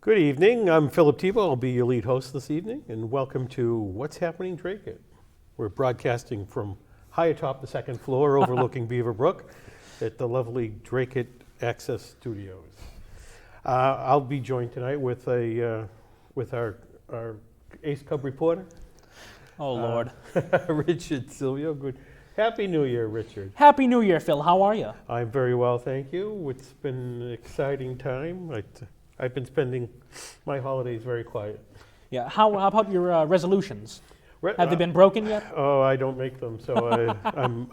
Good evening. I'm Philip Thibault. I'll be your lead host this evening, and welcome to What's Happening Dracut. We're broadcasting from high atop the second floor overlooking Beaver Brook at the lovely Dracut Access Studios. I'll be joined tonight with our Ace Cub reporter. Oh, Lord. Richard Silvio. Good. Happy New Year, Richard. Happy New Year, Phil. How are you? I'm very well, thank you. It's been an exciting time. I've been spending my holidays very quiet. Yeah. How about your resolutions? Have they been broken yet? Oh, I don't make them, so I'm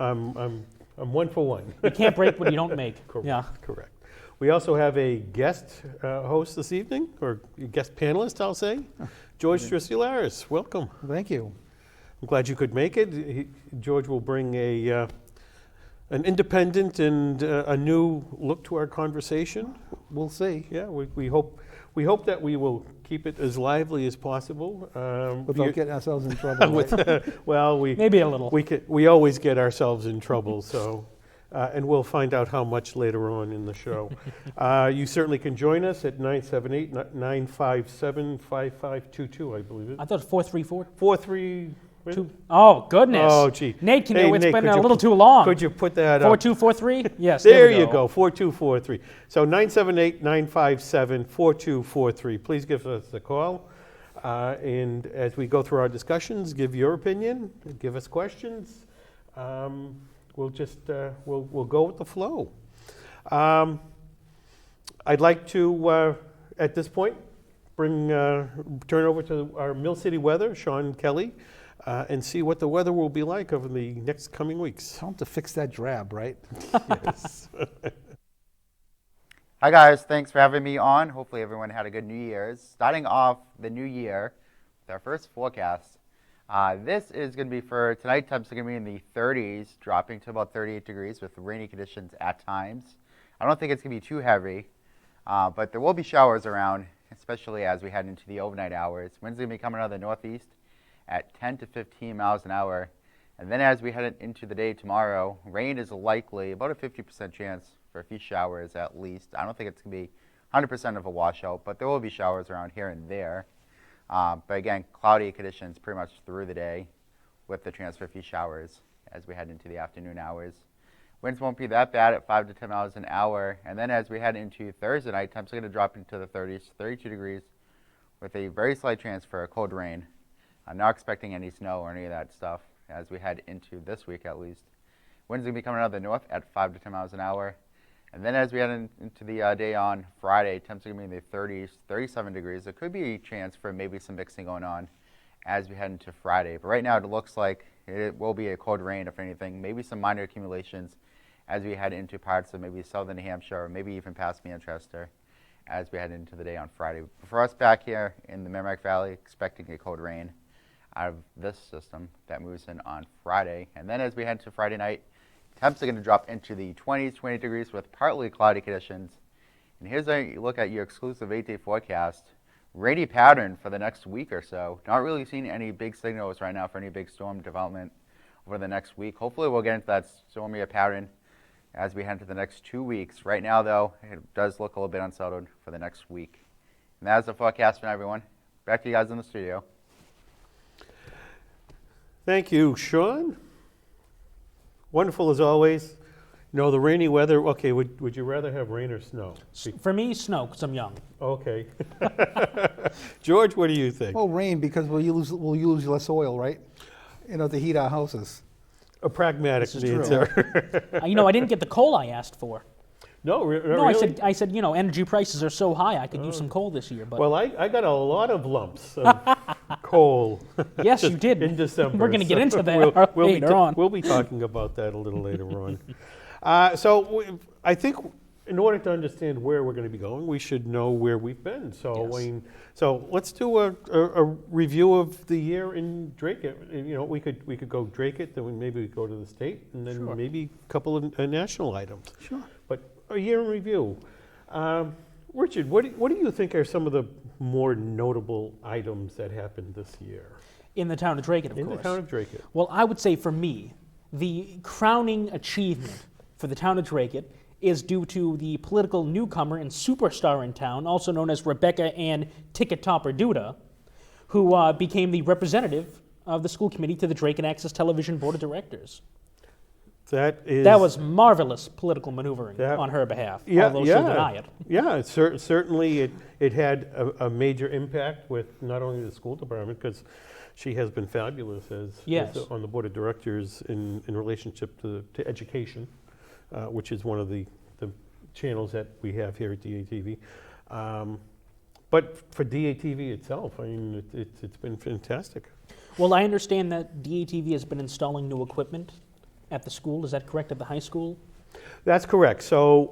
one for one. You can't break what you don't make. Correct. Yeah. Correct. We also have a guest host this evening, or guest panelist, I'll say, George Strisilaris. Welcome. Thank you. I'm glad you could make it. George will bring an independent and a new look to our conversation. We'll see. Yeah, we hope that we will keep it as lively as possible. Without getting ourselves in trouble. Right? Maybe a little. We always get ourselves in trouble, so and we'll find out how much later on in the show. You certainly can join us at 978-957-5522, I believe it. I thought 434. 43. Oh, goodness. Oh, gee. Nate, Hey, it's Nate, been a little too long. Could you put that up? 4243? Yes. There you go, 4243. So 978-957-4243. Please give us a call. And as we go through our discussions, give your opinion, give us questions. We'll we'll go with the flow. I'd like to, at this point, turn over to our Mill City weather, Sean Kelly, and see what the weather will be like over the next coming weeks. Tell them to fix that drab, right? Yes. Hi guys, thanks for having me on. Hopefully everyone had a good New Year's. Starting off the new year with our first forecast. This is going to be for tonight. Temps are going to be in the 30s, dropping to about 38 degrees with rainy conditions at times. I don't think it's going to be too heavy, but there will be showers around, especially as we head into the overnight hours. Wind's going to be coming out of the northeast at 10 to 15 miles an hour. And then as we head into the day tomorrow, rain is likely, about a 50% chance for a few showers at least. I don't think it's going to be 100% of a washout, but there will be showers around here and there. But again, cloudy conditions pretty much through the day with the chance for a few showers as we head into the afternoon hours. Winds won't be that bad at 5 to 10 miles an hour. And then as we head into Thursday night, temps are going to drop into the 30s, 32 degrees with a very slight chance for a cold rain. I'm not expecting any snow or any of that stuff as we head into this week at least. Winds are going to be coming out of the north at 5 to 10 miles an hour. And then as we head into the day on Friday, temps are going to be in the 30s, 37 degrees. There could be a chance for maybe some mixing going on as we head into Friday. But right now it looks like it will be a cold rain, if anything, maybe some minor accumulations as we head into parts of maybe southern New Hampshire or maybe even past Manchester as we head into the day on Friday. For us back here in the Merrimack Valley, expecting a cold rain out of this system that moves in on Friday. And then as we head to Friday night, temps are going to drop into the 20s, 20 degrees with partly cloudy conditions. And here's a look at your exclusive 8-day forecast. Rainy pattern for the next week or so. Not really seeing any big signals right now for any big storm development over the next week. Hopefully we'll get into that stormier pattern as we head into the next 2 weeks. Right now, though, it does look a little bit unsettled for the next week. And that's the forecast for everyone. Back to you guys in the studio. Thank you, Sean. Wonderful as always. You know, the rainy weather, okay, would you rather have rain or snow? For me, snow, because I'm young. Okay. George, what do you think? Well, rain, because we'll use less oil, right? To heat our houses. A pragmatic answer. I didn't get the coal I asked for. No, No, really? I said, energy prices are so high, I could use some coal this year. But Well, I got a lot of lumps of coal. yes, you did. In December. We're going to get into that later on. We'll be talking about that a little later on. I think in order to understand where we're going to be going, we should know where we've been. Yes. So let's do a review of the year in Dracut. We could go Dracut, then maybe we go to the state, and then maybe a couple of national items. Sure. But a year in review. Richard, what do you think are some of the more notable items that happened this year? In the town of Dracut, of course. In the town of Dracut. Well, I would say for me, the crowning achievement for the town of Dracut is due to the political newcomer and superstar in town, also known as Rebecca Ann Ticket Topper Duda, who became the representative of the school committee to the Dracut Access Television Board of Directors. That was marvelous political maneuvering on her behalf, although she'll deny it. Yeah, certainly it had a major impact with not only the school department, because she has been fabulous as on the board of directors in relationship to education, which is one of the channels that we have here at DATV. But for DATV itself, I mean, it's been fantastic. Well, I understand that DATV has been installing new equipment at the school. Is that correct, at the high school? That's correct. So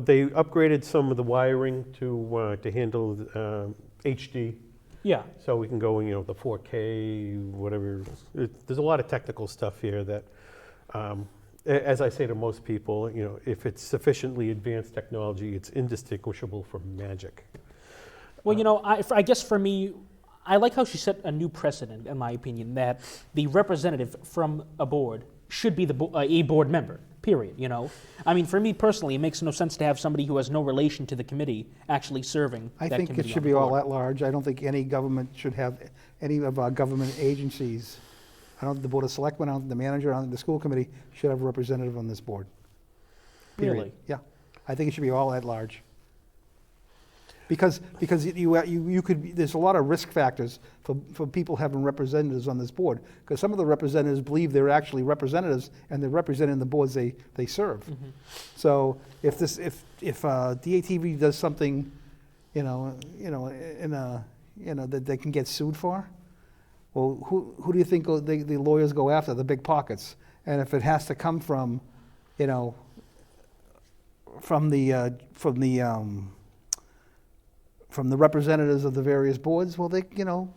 they upgraded some of the wiring to handle HD. Yeah. So we can go, the 4K, whatever. There's a lot of technical stuff here that, as I say to most people, if it's sufficiently advanced technology, it's indistinguishable from magic. Well, I guess for me, I like how she set a new precedent, in my opinion, that the representative from a board should be a board member, period, I mean, for me personally, it makes no sense to have somebody who has no relation to the committee actually serving that committee. I think it should be all at large. I don't think any government should have, any of our government agencies, I don't think the Board of Selectmen, I don't think the manager, I don't think the school committee should have a representative on this board. Period. Really? Yeah. I think it should be all at large. Because you could, there's a lot of risk factors for people having representatives on this board, because some of the representatives believe they're actually representatives and they're representing the boards they serve. Mm-hmm. So if DATV does something, that they can get sued for, well, who do you think the lawyers go after? The big pockets. And if it has to come from the representatives of the various boards, well, they'll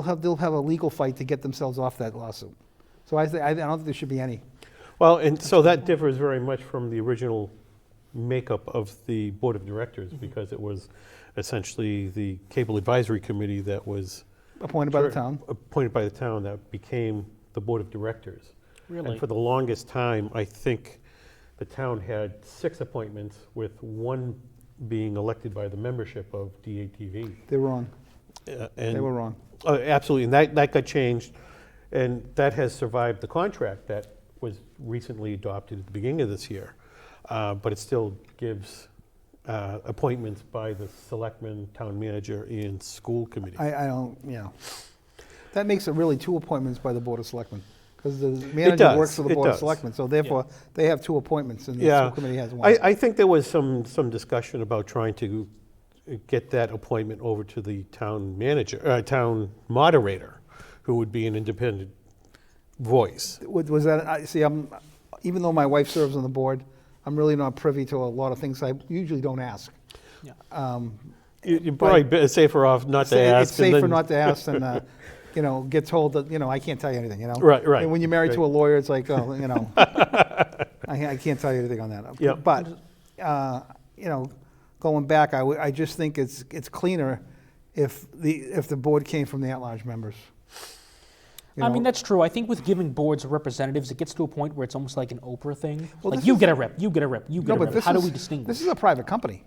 have a legal fight to get themselves off that lawsuit. So I don't think there should be any. Well, and so that differs very much from the original makeup of the board of directors, because it was essentially the cable advisory committee that was appointed by the town. Appointed by the town that became the board of directors. Really? And for the longest time, I think the town had 6 appointments, with 1 being elected by the membership of DATV. They were wrong. They were wrong. Absolutely, and that got changed, and that has survived the contract that was recently adopted at the beginning of this year. But it still gives appointments by the selectman, town manager, and school committee. That makes it really 2 appointments by the Board of Selectmen, because the manager works for the Board of Selectmen, so therefore they have 2 appointments, and the school committee has 1. I think there was some discussion about trying to get that appointment over to the town manager, town moderator, who would be an independent voice. Was that? Even though my wife serves on the board, I'm really not privy to a lot of things I usually don't ask. Yeah. You're probably safer off not to ask. It's safer not to ask than get told that I can't tell you anything. Right. And when you're married to a lawyer, it's like, I can't tell you anything on that. Yeah. But going back, I just think it's cleaner if the board came from the at-large members. I mean, that's true. I think with giving boards representatives, it gets to a point where it's almost like an Oprah thing. Well, like, you get a rep, you get a rep, you get a rep. How do we distinguish? This is a private company.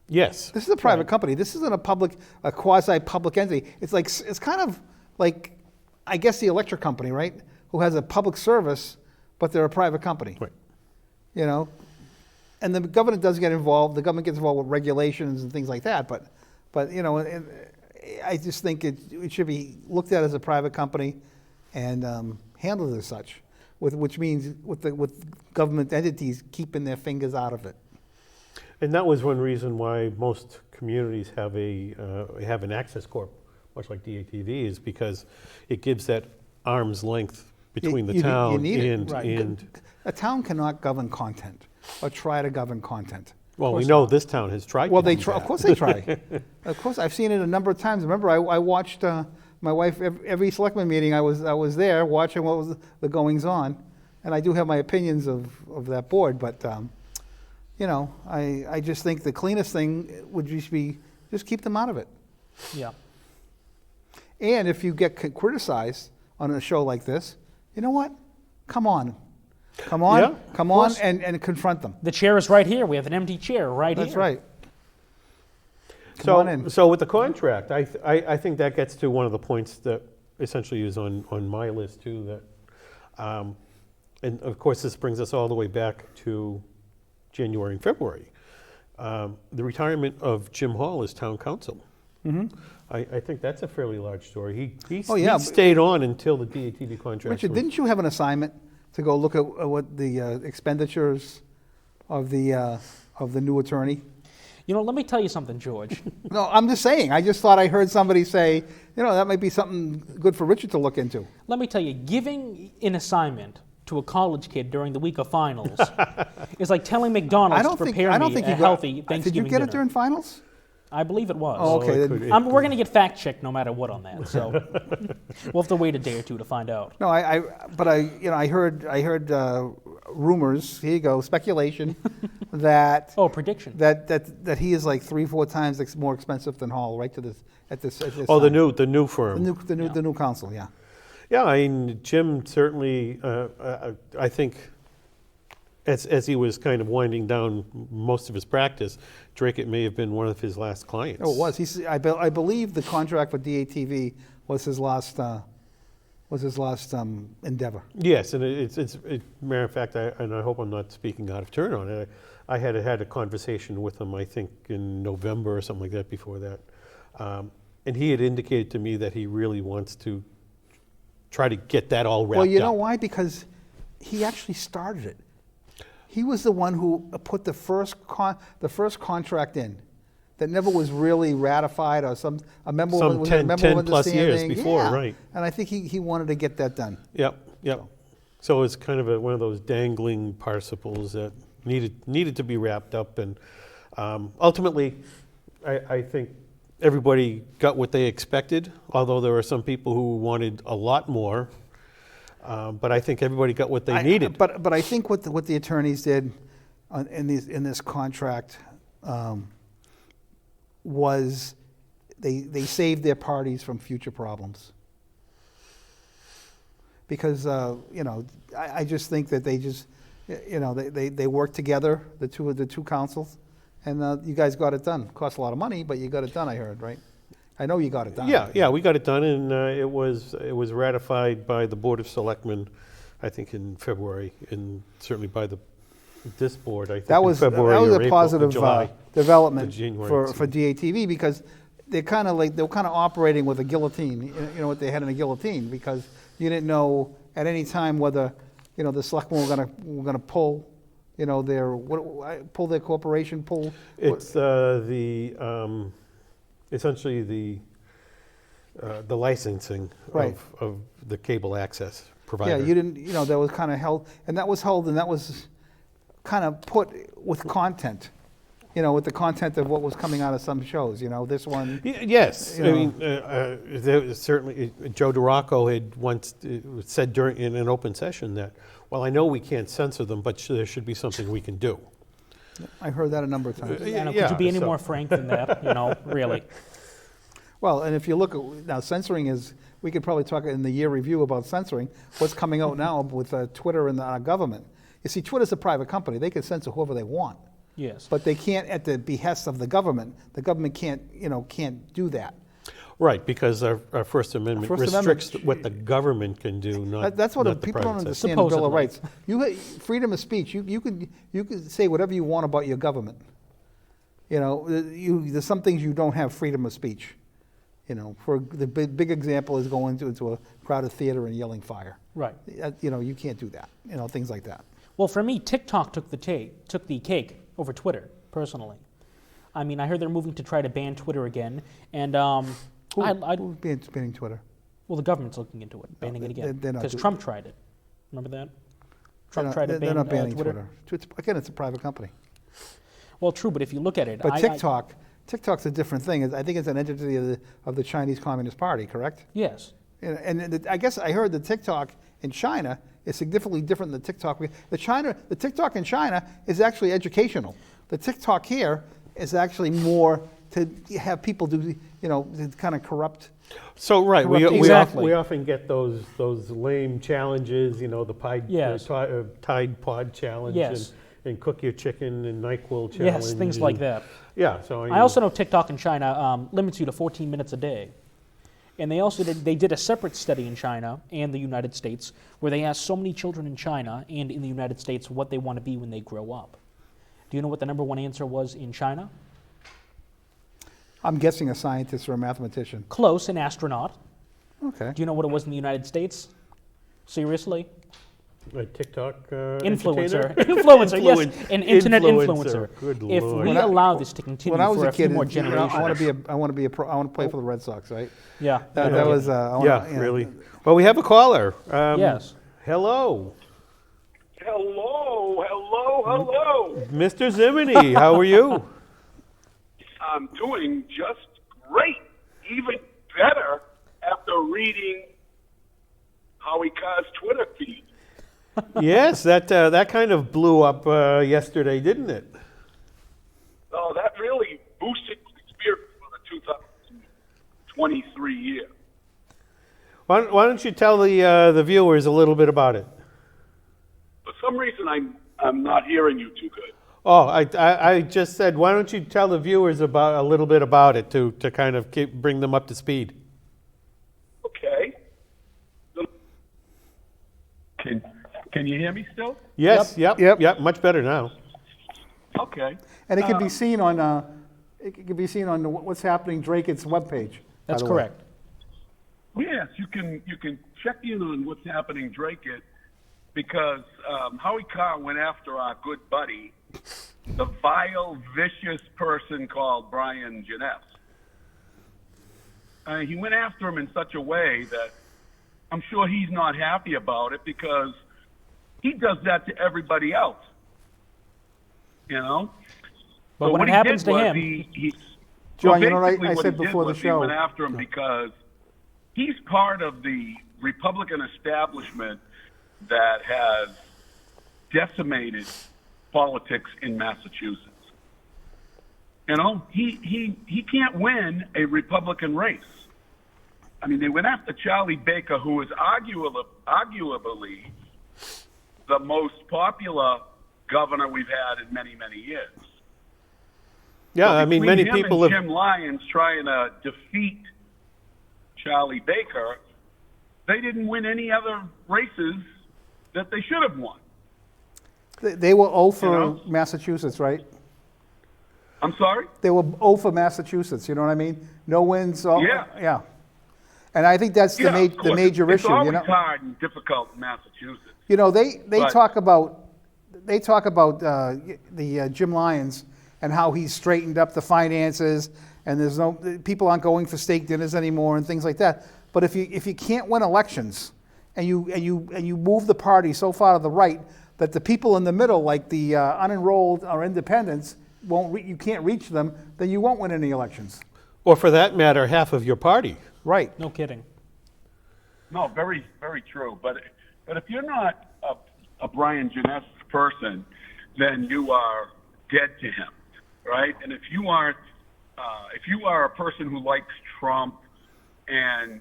Yes. This is a private company. This isn't a quasi-public entity. It's kind of like, I guess, the electric company, right? Who has a public service, but they're a private company. Right. And the government does get involved. The government gets involved with regulations and things like that. But I just think it should be looked at as a private company and handled as such, which means with government entities keeping their fingers out of it. And that was one reason why most communities have an access corp, much like DATV, is because it gives that arm's length between the town and a town cannot govern content or try to govern content. Well, we know this town has tried. Well, they try. Of course, they try. Of course, I've seen it a number of times. Remember, I watched my wife every selectman meeting. I was there watching what was the goings on, and I do have my opinions of that board. But I just think the cleanest thing would just keep them out of it. Yeah. And if you get criticized on a show like this, you know what? Come on. Come on, Yeah, come of on course. and confront them. The chair is right here. We have an empty chair right here. That's right. Come on in. So with the contract, I think that gets to one of the points that essentially is on my list too. That, and of course, this brings us all the way back to January and February. The retirement of Jim Hall as town council. I think that's a fairly large story. He stayed on until the DATV contract. Richard, didn't you have an assignment to go look at what the expenditures of the new attorney? You know, let me tell you something, George. No, I'm just saying. I just thought I heard somebody say, that might be something good for Richard to look into. Let me tell you, giving an assignment to a college kid during the week of finals is like telling McDonald's to prepare me a healthy Thanksgiving Did you get dinner. it during finals? I believe it was. Oh, okay. We're going to get fact checked no matter what on that. So we'll have to wait a day or two to find out. No, I heard rumors. Here you go, speculation that Prediction. that he is like 3-4 times more expensive than Hall, right? At this Oh, time. the new firm. the new council, yeah. Yeah, I mean, Jim certainly, I think, as he was kind of winding down most of his practice, Dracut may have been one of his last clients. Oh, it was. I believe the contract with DATV was his last endeavor. Yes, and it's matter of fact, and I hope I'm not speaking out of turn on it. I had a conversation with him, I think, in November or something like that before that. And he had indicated to me that he really wants to try to get that all wrapped up. Well, you know why? Because he actually started it. He was the one who put the first contract in that never was really ratified, or a member Some was 10 a member of plus years understanding. before, Yeah. right. And I think he wanted to get that done. Yep. So it's kind of one of those dangling participles that needed to be wrapped up, and ultimately, I think everybody got what they expected. Although there were some people who wanted a lot more, but I think everybody got what they needed. But I think what the attorneys did in this contract was they saved their parties from future problems. Because I just think that they worked together, the two councils, and you guys got it done. Cost a lot of money, but you got it done. I heard, right? I know you got it done. Yeah, we got it done, and it was ratified by the Board of Selectmen, I think in February, and certainly by this board, I think That was in February or a April, positive July. development January, for DATV, because they were kind of operating with a guillotine. You know what they had in a guillotine, because you didn't know at any time whether the selectmen were gonna pull pull their corporation, pull. It's essentially the licensing Right. of the cable access provider. Yeah, you didn't. That was kind of held, and that was kind of put with content. With the content of what was coming out of some shows. This one. Yes, I mean, there was certainly Joe DeRocco had once said in an open session that, well, I know we can't censor them, but there should be something we can do. I heard that a number of times. Could you be any more frank than that? Really. Well, and if you look at now, censoring is. We could probably talk in the year review about censoring. What's coming out now with Twitter and our government? You see, Twitter's a private company. They can censor whoever they want. Yes. But they can't, at the behest of the government. The government can't do that. Right, because our First Amendment restricts what the government can do, not That's what not the people don't private understand. sector. The Bill of Supposedly. Rights. Freedom of speech. You can say whatever you want about your government. There's some things you don't have freedom of speech. For the big example is going into a crowded theater and yelling fire. Right. You can't do that. Things like that. Well, for me, TikTok took the cake over Twitter, personally. I mean, I heard they're moving to try to ban Twitter again, and Who's banning Twitter? well, the government's looking into it, banning it again, they're not because doing- Trump tried it. Remember that? Trump tried to They're ban not banning Twitter. Again, it's a private company. Well, true, but if you look at it, But TikTok's a different thing. I think it's an entity of the Chinese Communist Party, correct? yes, And I guess I heard the TikTok in China is significantly different than the TikTok. The TikTok in China is actually educational. The TikTok here is actually more to have people do kind of corrupt. So right, Exactly. we often get those lame challenges, the Yes. Tide Pod challenge, Yes. and cook your chicken and NyQuil challenge. Yes, things like and- that. Yeah. So I also know TikTok in China limits you to 14 minutes a day. And they did a separate study in China and the United States where they asked so many children in China and in the United States what they want to be when they grow up. Do you know what the number one answer was in China? I'm guessing a scientist or a mathematician. Close, an astronaut. Okay. Do you know what it was in the United States? Seriously? a TikTok Influencer. entertainer? Influencer, yes. An internet influencer. Good If Lord. we allow this to continue When I was for a a few kid, more I generations. want to be a pro. I want to play for the Red Sox, right? Yeah. That was. Really. Well, we have a caller. Yes. Hello, Hello. Mr. Zimini. How are you? I'm doing just great, even better after reading Howie Carr's Twitter feed. Yes, that kind of blew up yesterday, didn't it? Oh, that really boosted the spirit for the 2023 year. Why don't you tell the viewers a little bit about it? For some reason, I'm not hearing you too good. Oh, I just said, why don't you tell the viewers about a little bit about it to kind of bring them up to speed? Okay. Can you hear me still? Yes. Yep. Much better now. Okay. And it can be seen on. It can be seen on the What's Happening Dracut's webpage. That's correct. Yes, you can check in on what's happening, Dracut, because Howie Carr went after our good buddy, the vile, vicious person called Brian Jeunesse. He went after him in such a way that I'm sure he's not happy about it because he does that to everybody else. But So when what it he happens did to was him, John, you know what basically I what said he did before the was show? He went after him because he's part of the Republican establishment that has decimated politics in Massachusetts. He can't win a Republican race. I mean, they went after Charlie Baker, who is arguably the most popular governor we've had in many, many years. Yeah, So I mean, between many him people and have. Jim Lyons trying to defeat Charlie Baker, they didn't win any other races that they should have won. They were 0 for You know? Massachusetts, right? I'm sorry? They were 0 for Massachusetts. You know what I mean? No wins. Yeah. And I think that's Yeah, the of course. major it's issue. always hard and difficult in Massachusetts. They But- talk about the Jim Lyons and how he's straightened up the finances and there's no people aren't going for steak dinners anymore and things like that. But if you can't win elections and you move the party so far to the right that the people in the middle, like the unenrolled or independents, you can't reach them, then you won't win any elections. Or for that matter, half of your party. Right. no kidding. No, very, very true. But if you're not a Brian Jeunesse person, then you are dead to him, right? And if you are a person who likes Trump, and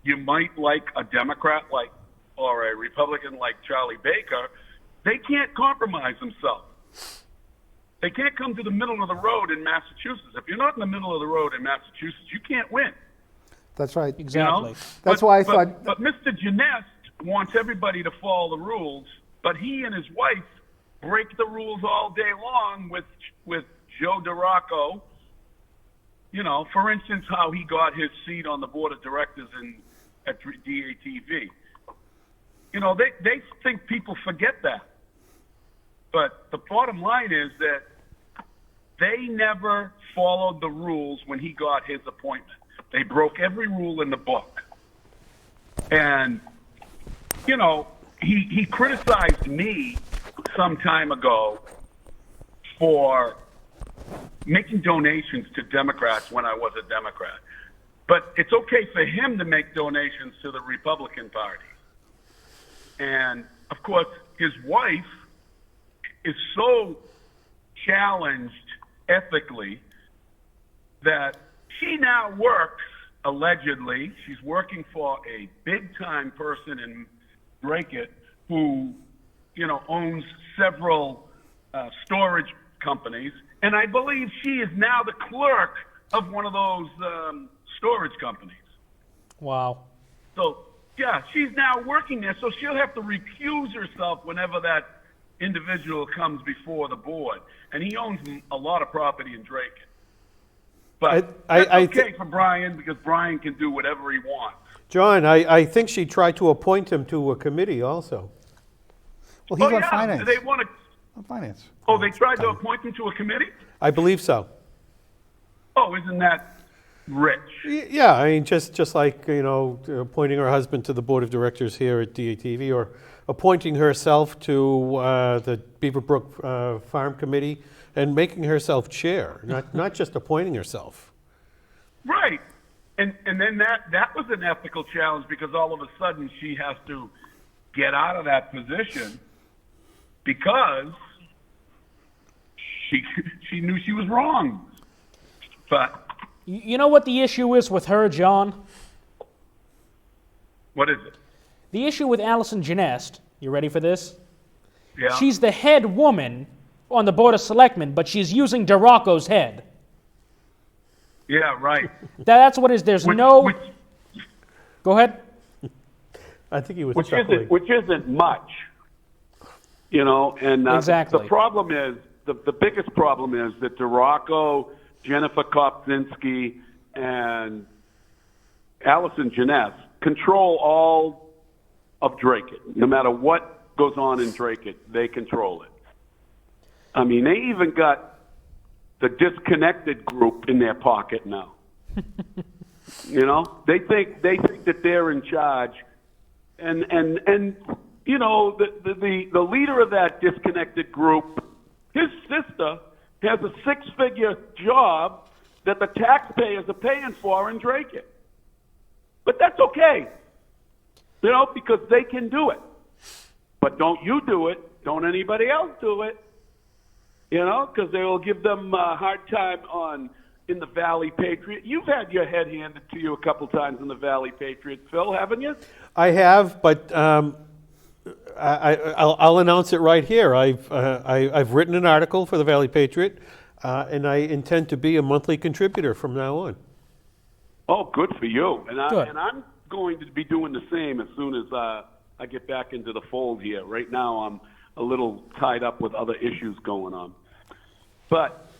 you might like a Democrat or a Republican like Charlie Baker, they can't compromise themselves. They can't come to the middle of the road in Massachusetts. If you're not in the middle of the road in Massachusetts, you can't win. That's right. Exactly. You know? That's why I thought. But Mr. Jeunesse wants everybody to follow the rules, but he and his wife break the rules all day long with Joe DeRocco. For instance, how he got his seat on the board of directors at DATV. They think people forget that. But the bottom line is that they never followed the rules when he got his appointment. They broke every rule in the book. And, he criticized me some time ago for making donations to Democrats when I was a Democrat. But it's okay for him to make donations to the Republican Party. And, of course, his wife is so challenged ethically that she now works, allegedly, she's working for a big-time person in Dracut who, owns several storage companies. And I believe she is now the clerk of one of those storage companies. Wow. So, yeah, she's now working there, so she'll have to recuse herself whenever that individual comes before the board. And he owns a lot of property in Dracut. But that's okay for Brian, because Brian can do whatever he wants. John, I think she tried to appoint him to a committee also. Well, he's on finance. They want to. On finance. Oh, they tried to appoint him to a committee? I believe so. Oh, isn't that rich? Yeah, I mean, just like, appointing her husband to the board of directors here at DATV, or appointing herself to the Beaverbrook Farm Committee and making herself chair, not just appointing herself. Right. And then that was an ethical challenge, because all of a sudden she has to get out of that position because she knew she was wrong. But You know what the issue is with her, John? what is it? The issue with Allison Genest, you ready for this? Yeah. She's the head woman on the Board of Selectmen, but she's using Duraco's head. Yeah, right. That's what it is. There's no... Go ahead. I think he was which chuckling. isn't much, And Exactly. the problem is the biggest problem is that Duraco, Jennifer Kopczynski, and Allison Genest control all of Dracut. No matter what goes on in Dracut, they control it. I mean, they even got the disconnected group in their pocket now. They think that they're in charge, and the leader of that disconnected group, his sister has a six-figure job that the taxpayers are paying for in Dracut. But that's okay, because they can do it. But don't you do it. Don't anybody else do it. Because they will give them a hard time in the Valley Patriot. You've had your head handed to you a couple times in the Valley Patriot, Phil, haven't you? I have, but I'll announce it right here. I've written an article for the Valley Patriot, and I intend to be a monthly contributor from now on. Oh, good for you. And Good. I'm going to be doing the same as soon as I get back into the fold here. Right now I'm a little tied up with other issues going on. But,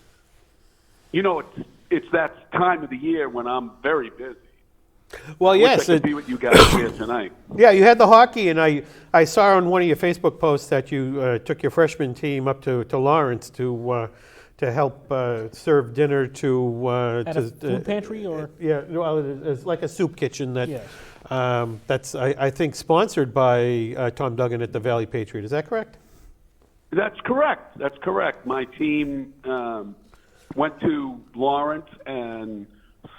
it's that time of the year when I'm very busy. Well, yes. I could be with you guys here tonight. Yeah, you had the hockey, and I saw on one of your Facebook posts that you took your freshman team up to Lawrence to help serve dinner to At a food pantry, or? Yeah, well, it's like a soup kitchen that Yes. that's I think sponsored by Tom Duggan at the Valley Patriot. Is that correct? That's correct. That's correct. My team went to Lawrence and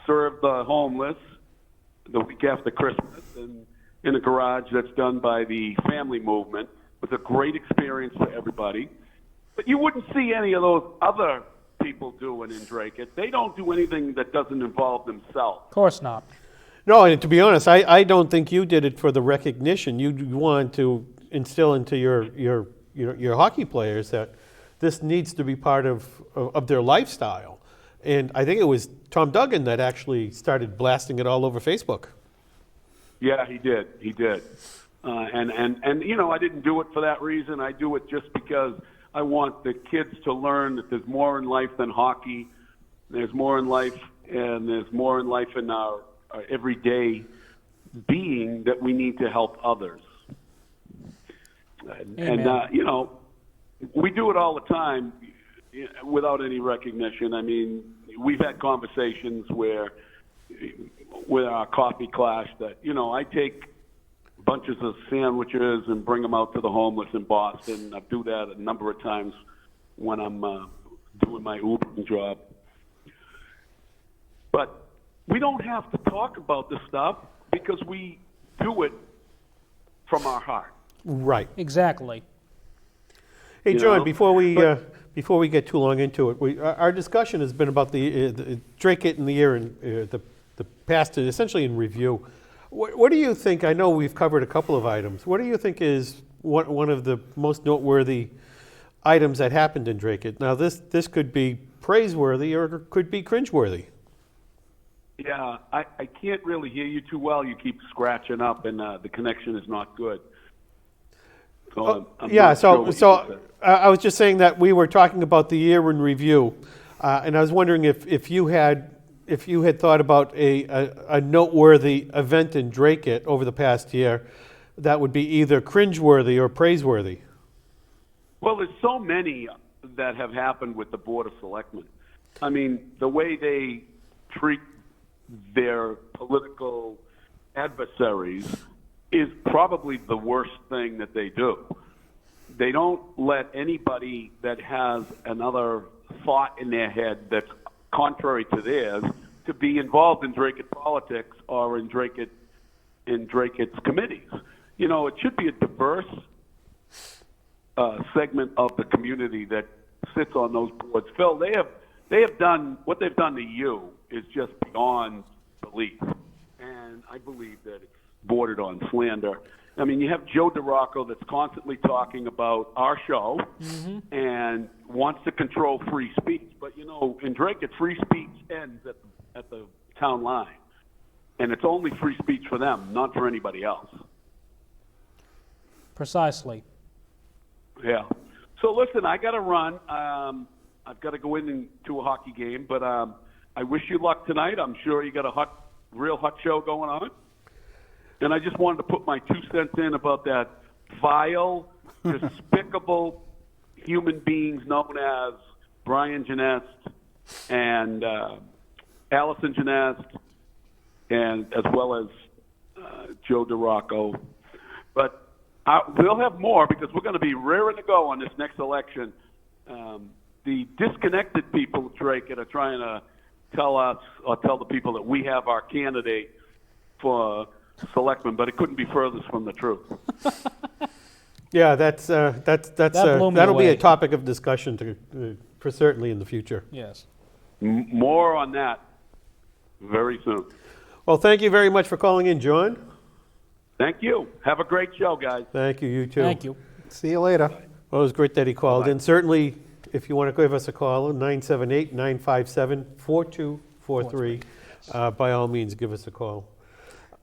served the homeless the week after Christmas in a garage that's done by the family movement. It was a great experience for everybody. But you wouldn't see any of those other people doing in Dracut. They don't do anything that doesn't involve themselves. Of course not. No, and to be honest, I don't think you did it for the recognition. You wanted to instill into your hockey players that this needs to be part of their lifestyle. And I think it was Tom Duggan that actually started blasting it all over Facebook. Yeah, he did. He did. And I didn't do it for that reason. I do it just because I want the kids to learn that there's more in life than hockey. There's more in life, and there's more in life in our everyday being that we need to help others. And we do it all the time without any recognition. I mean, we've had conversations where with our coffee clash that, I take bunches of sandwiches and bring them out to the homeless in Boston. I do that a number of times when I'm doing my Ubering job. But we don't have to talk about this stuff because we do it from our heart. Right. Exactly. Hey, You John, know, before before we get too long into it, our discussion has been about the Dracut in the year and the past, essentially in review. What do you think? I know we've covered a couple of items. What do you think is one of the most noteworthy items that happened in Dracut? Now, this could be praiseworthy or it could be cringeworthy. Yeah, I can't really hear you too well. You keep scratching up, and the connection is not good. So I'm Yeah, not sure what you so said. I was just saying that we were talking about the year in review, and I was wondering if you had thought about a noteworthy event in Dracut over the past year that would be either cringeworthy or praiseworthy. Well, there's so many that have happened with the Board of Selectmen. I mean, the way they treat their political adversaries is probably the worst thing that they do. They don't let anybody that has another thought in their head that's contrary to theirs to be involved in Dracut politics or in Dracut's committees. You know, it should be a diverse segment of the community that sits on those boards. Phil, they have done what they've done to you is just beyond belief, and I believe that it's bordered on slander. I mean, you have Joe DeRocco that's constantly talking about our show and wants to control free speech. But, you know, in Dracut, free speech ends at the town line. And it's only free speech for them, not for anybody else. Precisely. Yeah. So, listen, I got to run. I've got to go into a hockey game. But I wish you luck tonight. I'm sure you got a real hot show going on. And I just wanted to put my 2 cents in about that vile, despicable human beings known as Brian Genest and Allison Genest, and as well as Joe DeRocco. But we'll have more because we're going to be raring to go on this next election. The disconnected people of Dracut are trying to tell us or tell the people that we have our candidate for selectman, but it couldn't be furthest from the truth. Yeah, blew me that'll be away. a topic of discussion for certainly in the future. Yes. More on that very soon. Well, thank you very much for calling in, John. Thank you. Have a great show, guys. Thank you. You too. Thank you. See you later. Well, it was great that he called in. Certainly, if you want to give us a call, 978-957-4243. By all means, give us a call.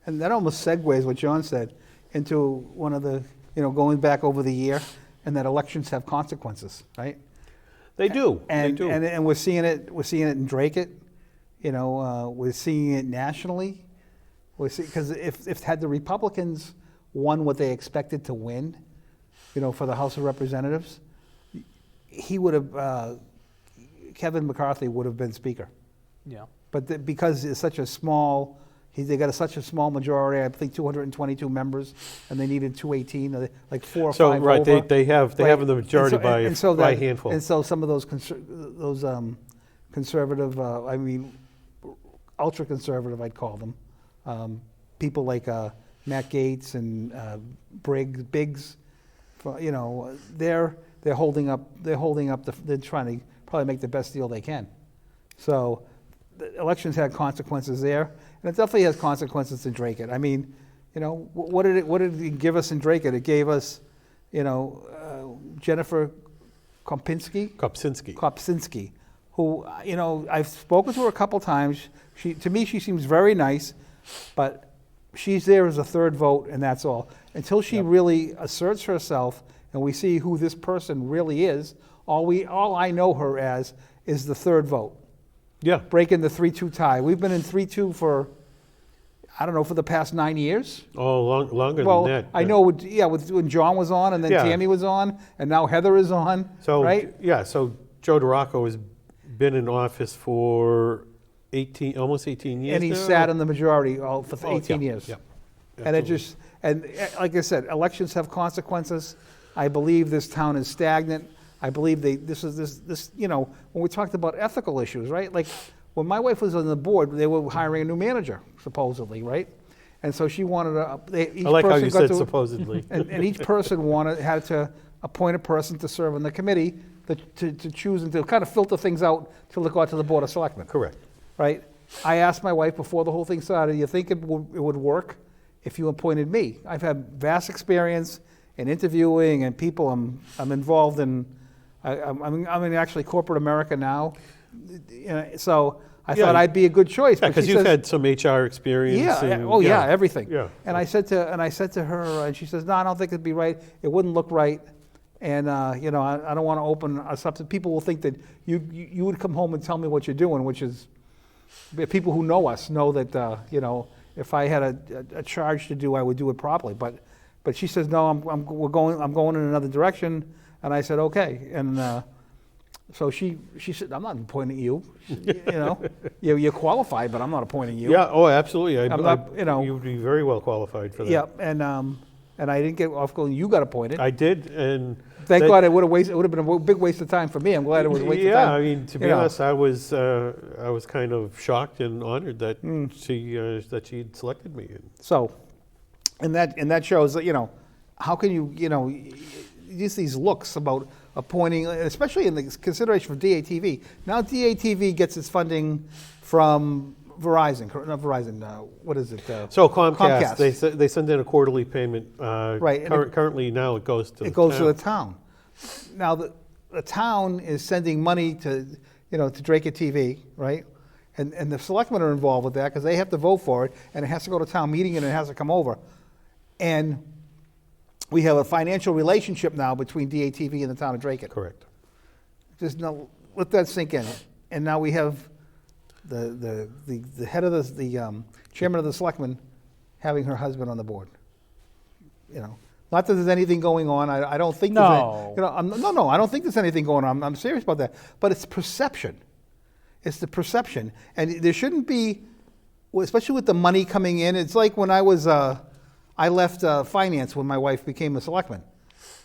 And that almost segues what John said into one of the, going back over the year, and that elections have consequences, right? They do. And they do. and we're seeing it in Dracut. We're seeing it nationally. Because if had the Republicans won what they expected to win, for the House of Representatives, he would have Kevin McCarthy would have been Speaker. Yeah. But because it's such a small, they got such a small majority. I think 222 members, and they needed 218, like 4 or 5 So right, over. they have the majority by a handful. And so some of those conservative, ultra conservative, I'd call them, people like Matt Gaetz and Biggs, they're holding up. They're trying to probably make the best deal they can. So the elections had consequences there, and it definitely has consequences in Dracut. I mean, what did it give us in Dracut? It gave us, Jennifer Kopczynski, who, I've spoken to her a couple times. To me, she seems very nice, but she's there as a third vote, and that's all. Until she really asserts herself, and we see who this person really is, all I know her as is the third vote. Yeah. Breaking the 3-2 tie. We've been in 3-2 for the past 9 years. Oh, longer Well, than that. I know, when John was on, and then Yeah. Tammy was on, and now Heather is on, So right? yeah, so Joe DeRocco has been in office for almost 18 years And he now? sat in the majority for 18 yeah, years. Yeah. And it Absolutely. like I said, elections have consequences. I believe this town is stagnant. I believe when we talked about ethical issues, right? Like when my wife was on the board, they were hiring a new manager, supposedly, right? And so she wanted I like how you said supposedly. and each person had to appoint a person to serve on the committee to choose and to kind of filter things out to look out to the Board of Selectmen. Correct. Right? I asked my wife before the whole thing started, do you think it would work if you appointed me? I've had vast experience in interviewing and people I'm involved in. I'm in actually corporate America now. You know, so I thought I'd be a good choice. Yeah, but because she you've says- had some HR experience. yeah. and- Oh yeah, everything. Yeah. And I said to her, and she says, "No, I don't think it'd be right. It wouldn't look right, and you know, I don't want to open us up to people will think that you would come home and tell me what you're doing, which is people who know us know that you know, if I had a charge to do, I would do it properly. But she says, no, I'm going in another direction, and I said okay, and. So she said, I'm not appointing you. You know, you're qualified, but I'm not appointing you. Yeah, oh, absolutely. I'm not, you know. You'd be very well qualified for that. Yeah, and I didn't get off going. You got appointed. I did, and Thank God it would have been a big waste of time for me. I'm glad it was a waste of time. Yeah, I mean, to be honest, I was kind of shocked and honored that she'd selected me. So, and that shows that, you know, how can you just these looks about appointing, especially in the consideration for DATV. Now DATV gets its funding from Verizon, not Verizon. What is it? So Comcast. They send in a quarterly payment. Right. Currently, now it goes to it goes to the town. Now the town is sending money to Dracut TV, right? And the selectmen are involved with that because they have to vote for it, and it has to go to town meeting, and it has to come over. And we have a financial relationship now between DATV and the town of Dracut. Correct. Just now, let that sink in. And now we have the head of the chairman of the selectmen having her husband on the board. You know, not that there's anything going on. I don't think No. there's no. I don't think there's anything going on. I'm serious about that. But it's perception. It's the perception, and there shouldn't be, especially with the money coming in. It's like when I was. I left finance when my wife became a selectman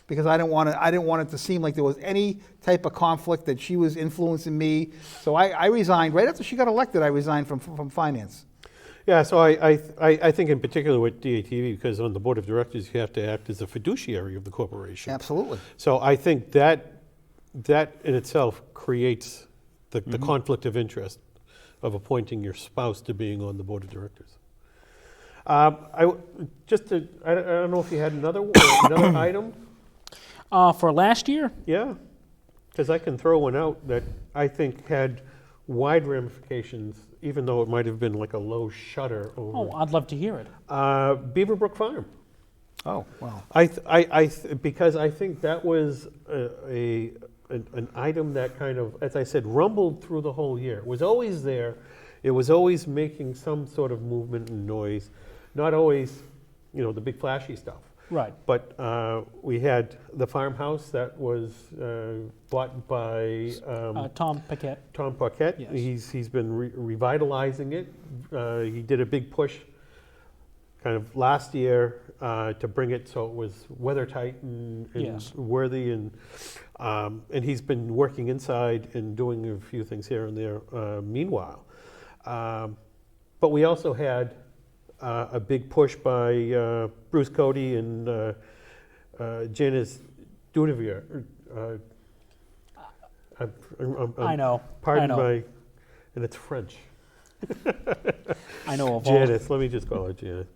because I didn't want it to seem like there was any type of conflict that she was influencing me. So I resigned right after she got elected. I resigned from finance. Yeah, so I think in particular with DATV, because on the board of directors you have to act as a fiduciary of the corporation. Absolutely. So I think that in itself creates the conflict of interest of appointing your spouse to being on the board of directors. I don't know if you had another item. For last year, Yeah, because I can throw one out that I think had wide ramifications, even though it might have been like a low shutter over. I'd love to hear it. Beaverbrook Farm. Oh, wow. Because I think that was an item that kind of, as I said, rumbled through the whole year. It was always there. It was always making some sort of movement and noise. Not always, the big flashy stuff. Right. But we had the farmhouse that was bought by Tom Paquette. Tom Paquette. Yes. He's been revitalizing it. He did a big push kind of last year to bring it so it was weather tight and Yes. worthy, and he's been working inside and doing a few things here and there meanwhile. But we also had a big push by Bruce Cody and Janice Dudevier. I know. Pardon I know. my, and it's French. I know of Janice, let me just call her Janice.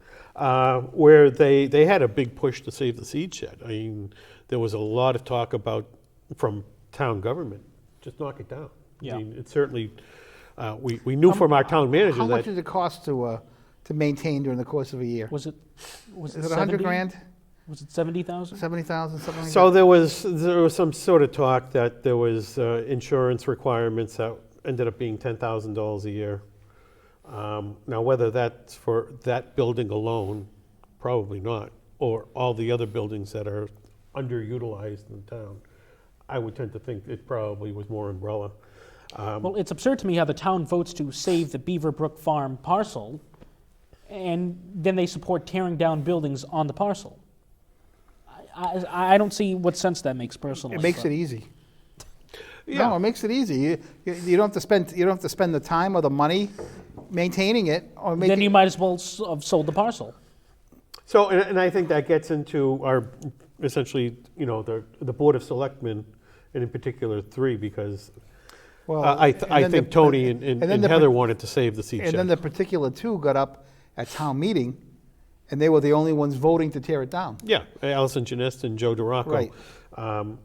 Where they had a big push to save the seed shed. I mean, there was a lot of talk about from town government, just knock it down. Yeah. I mean, it certainly. We knew from our town manager How that much did it cost to maintain during the course of a year? Was it Is it 100 grand? Was it 70,000? 70,000, something like So that? there was some sort of talk that there was insurance requirements that ended up being $10,000 a year. Now, whether that's for that building alone, probably not, or all the other buildings that are underutilized in town, I would tend to think it probably was more umbrella. Well, it's absurd to me how the town votes to save the Beaverbrook Farm parcel, and then they support tearing down buildings on the parcel. I don't see what sense that makes personally. It makes it easy. No, it makes it easy. You don't have to spend the time or the money maintaining it, or making. Then you might as well have sold the parcel. So, and I think that gets into our, essentially, the Board of Selectmen and in particular 3, because Well, I and then think the- Tony and then the Heather par- wanted to save the seat And then check. the particular 2 got up at town meeting, and they were the only ones voting to tear it down. Yeah, Allison Janest and Joe DeRocco. Right.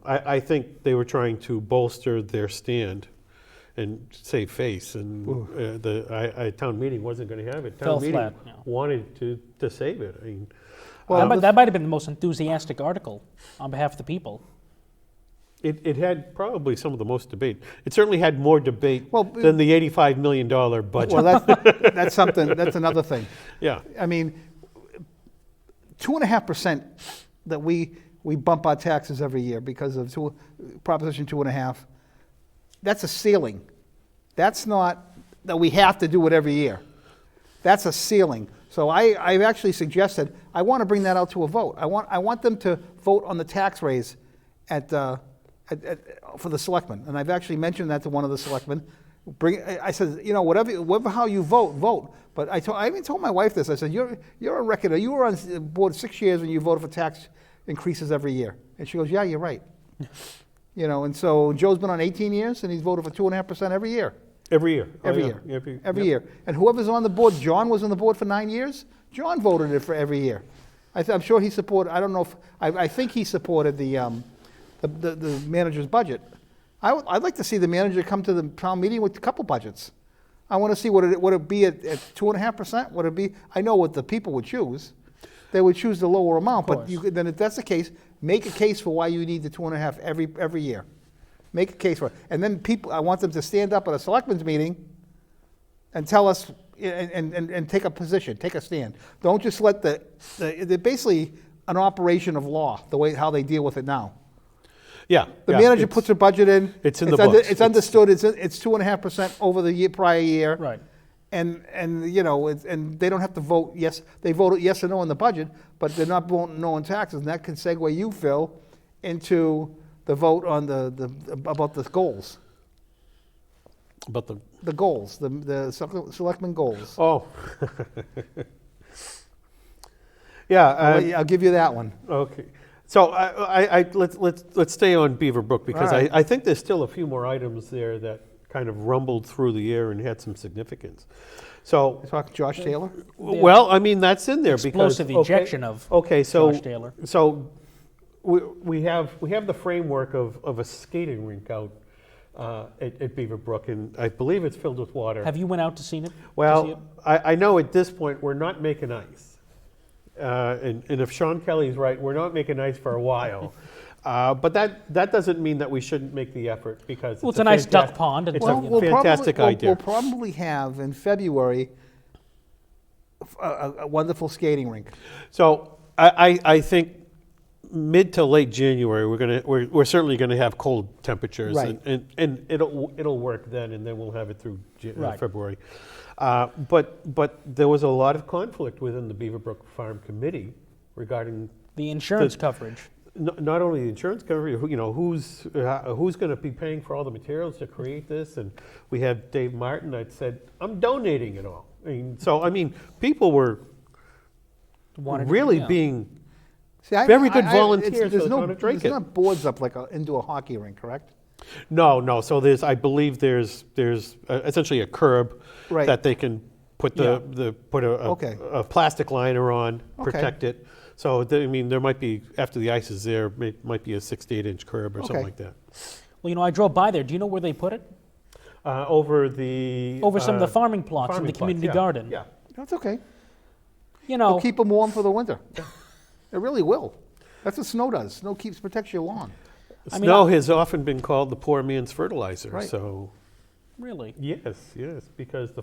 I think they were trying to bolster their stand and save face, and the town meeting wasn't going to have it. Fell Town meeting flat, yeah. wanted to save it. I mean, Well, that might have been the most enthusiastic article on behalf of the people. it had probably some of the most debate. It certainly had more debate Well, than the $85 million budget. Well, that's something, that's another thing. Yeah. I mean, 2.5% that we bump our taxes every year because of Proposition 2.5, that's a ceiling. That's not that we have to do it every year. That's a ceiling. So I've actually suggested, I want to bring that out to a vote. I want them to vote on the tax raise for the selectmen. And I've actually mentioned that to one of the selectmen. I said, you know, whatever how you vote. But I even told my wife this. I said, you're on record. You were on the board 6 years and you voted for tax increases every year. And she goes, yeah, you're right. You know, and so Joe's been on 18 years and he's voted for 2.5% every year. Every year. Oh, Every yeah. year. Every Year. And whoever's on the board, John was on the board for 9 years. John voted it for every year. I'm sure he supported. I don't know if I think he supported the manager's budget. I'd like to see the manager come to the town meeting with a couple budgets. I want to see would it be at 2.5%? Would it be? I know what the people would choose. They would choose the lower amount. But then if that's the case, make a case for why you need the 2.5 every year. Make a case for it. And then I want them to stand up at a selectmen's meeting and tell us and take a position, take a stand. Don't just let they're basically an operation of law, how they deal with it now. Yeah. The manager puts her budget in. It's in the books. It's understood. It's 2.5% over the prior year. Right. And you know, and they don't have to vote yes. They voted yes or no on the budget, but they're not voting no on taxes, and that can segue you, Phil, into the vote on about the goals. About the goals, the selectmen goals. Oh. Yeah. I'll give you that one. Okay. So let's stay on Beaverbrook, because All right. I think there's still a few more items there that kind of rumbled through the air and had some significance. So, You talking Josh Taylor? well, I mean, that's in there Explosive because ejection of so Josh Taylor. So we have the framework of a skating rink out at Beaverbrook, and I believe it's filled with water. Have you went out to see it? Well, I know at this point we're not making ice. And if Sean Kelly's right, we're not making ice for a while. But that doesn't mean that we shouldn't make the effort, because Well, it's a nice duck pond. It's Well, a fantastic idea. We'll probably have in February a wonderful skating rink. So I think mid to late January we're certainly gonna have cold temperatures, Right. and it'll work then, and then we'll have it through Right. February. But there was a lot of conflict within the Beaverbrook Farm Committee regarding The insurance coverage. not only the insurance coverage, you know, who's going to be paying for all the materials to create this, and we have Dave Martin. I said, I'm donating it all. I mean, people were really being very good volunteers for the town of Dracut. There's not boards up like into a hockey rink, correct? No. So I believe there's essentially a curb Right. that they can put a plastic liner on, Okay. protect it. So I mean, there might be, after the ice is there, might be a 6 to 8 inch curb or something Okay. like that. Well, I drove by there. Do you know where they put it? Over Some of the farming plots in the community garden. Yeah. That's okay. It'll Keep them warm for the winter. It really will. That's what snow does. Snow protects your lawn. Snow has often been called the poor man's fertilizer. Right. So Really? yes, because the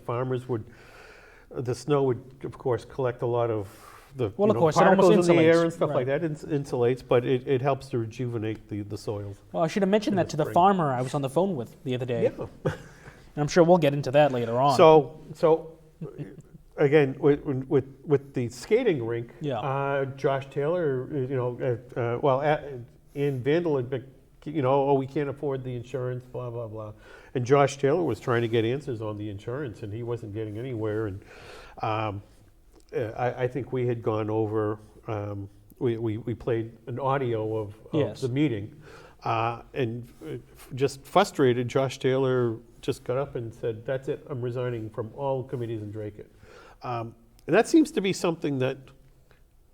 snow would, of course, collect a lot of the Well, of course, it almost particles in the air insulates. and stuff Right. like that. It insulates, but it helps to rejuvenate the soils. Well, I should have mentioned that to the spring. farmer I was on the phone with the other day. Yeah. And I'm sure we'll get into that later on. So again, with the skating rink, Yeah. Josh Taylor, Ann Vandal had been, we can't afford the insurance, blah, blah, blah. And Josh Taylor was trying to get answers on the insurance, and he wasn't getting anywhere. And I think we had gone over, we played an audio of Yes. the meeting. And just frustrated, Josh Taylor just got up and said, "That's it, I'm resigning from all committees in Dracut." And that seems to be something that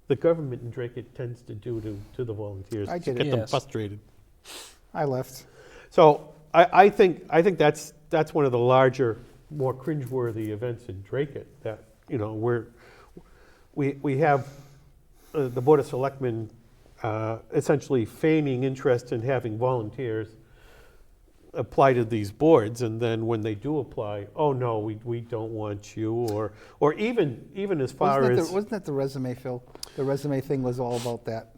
the government in Dracut tends to do to the volunteers. I to get it. get them Yes. frustrated. I left. So I think that's one of the larger, more cringeworthy events in Dracut, that, you know, we have the Board of Selectmen essentially feigning interest in having volunteers apply to these boards, and then when they do apply, oh no, we don't want you, or even as far as Wasn't that the resume, Phil? The resume thing was all about that.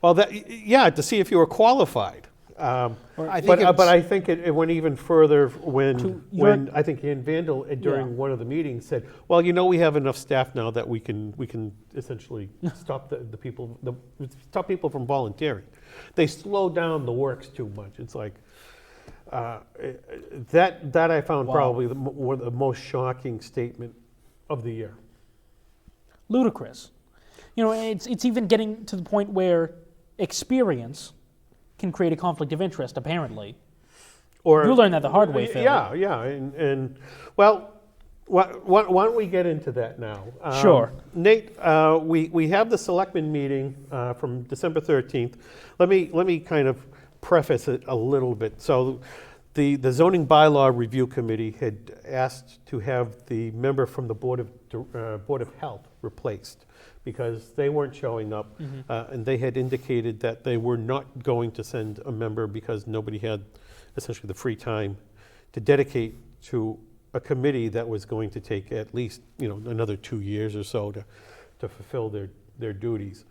well, to see if you were qualified. I think But it's- I think it went even further when your- I think Ian Vandal during Yeah. one of the meetings said, "Well, you know, we have enough staff now that we can essentially stop the people stop people from volunteering. They slow down the works too much." It's like that I found Wow. probably one of the most shocking statement of the year. Ludicrous. You know, it's even getting to the point where experience can create a conflict of interest, apparently. Or You learned that the hard way, Phil. Yeah, and well, why don't we get into that now? Sure. Nate, we have the selectmen meeting from December 13th. Let me kind of preface it a little bit. So, the zoning bylaw review committee had asked to have the member from the Board of Health replaced, because they weren't showing up, and they had indicated that they were not going to send a member because nobody had essentially the free time to dedicate to a committee that was going to take at least, you know, another 2 years or so to fulfill their duties.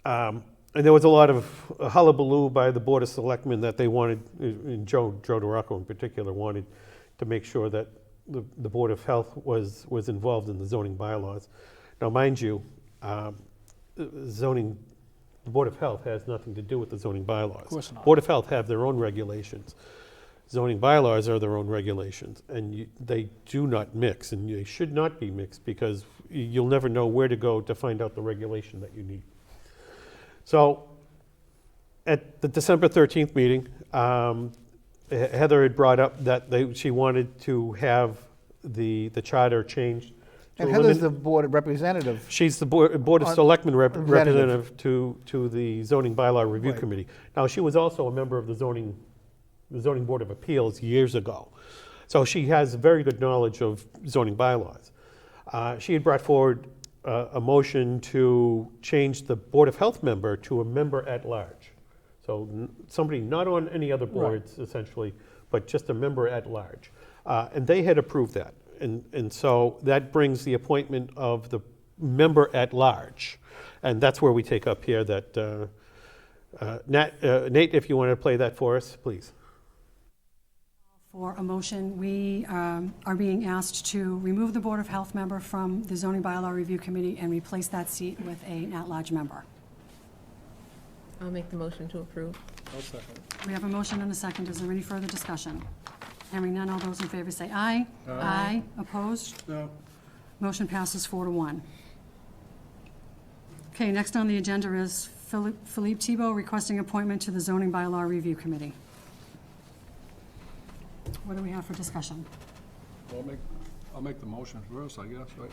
And there was a lot of hullabaloo by the Board of Selectmen that they wanted, and Joe DeRocco in particular, wanted to make sure that the Board of Health was involved in the zoning bylaws. Now, mind you, the Board of Health has nothing to do with the zoning bylaws. Of course not. Board of Health have their own regulations. Zoning bylaws are their own regulations, and they do not mix, and they should not be mixed, because you'll never know where to go to find out the regulation that you need. So, at the December 13th meeting, Heather had brought up that she wanted to have the charter changed. And Heather's the board representative. She's the Board of Selectmen Representative. representative to the Zoning Bylaw Review Right. Committee. Now, she was also a member of the Zoning Board of Appeals years ago. So she has very good knowledge of zoning bylaws. She had brought forward a motion to change the Board of Health member to a member at large. So somebody not on any other boards, essentially, but just a member at large. And they had approved that. And so that brings the appointment of the member at large. And that's where we take up here that, Nate, if you want to play that for us, please. For a motion, we are being asked to remove the Board of Health member from the Zoning Bylaw Review Committee and replace that seat with an at-large member. I'll make the motion to approve. We have a motion and a second. Is there any further discussion? Hearing none, all those in favor say aye. Aye. Opposed? No. Motion passes 4-1. Okay, next on the agenda is Philippe Thibault requesting appointment to the Zoning Bylaw Review Committee. What do we have for discussion? I'll make the motion first, I guess, right?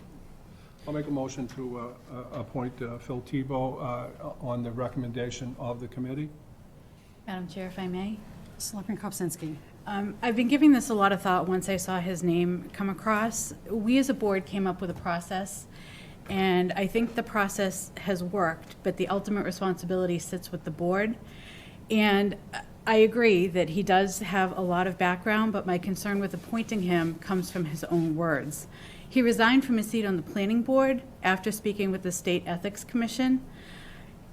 I'll make a motion to appoint Phil Thibault on the recommendation of the committee. Madam Chair, if I may. Selectman Kopsinski. I've been giving this a lot of thought once I saw his name come across. We as a board came up with a process, and I think the process has worked, but the ultimate responsibility sits with the board. And I agree that he does have a lot of background, but my concern with appointing him comes from his own words. He resigned from his seat on the planning board after speaking with the State Ethics Commission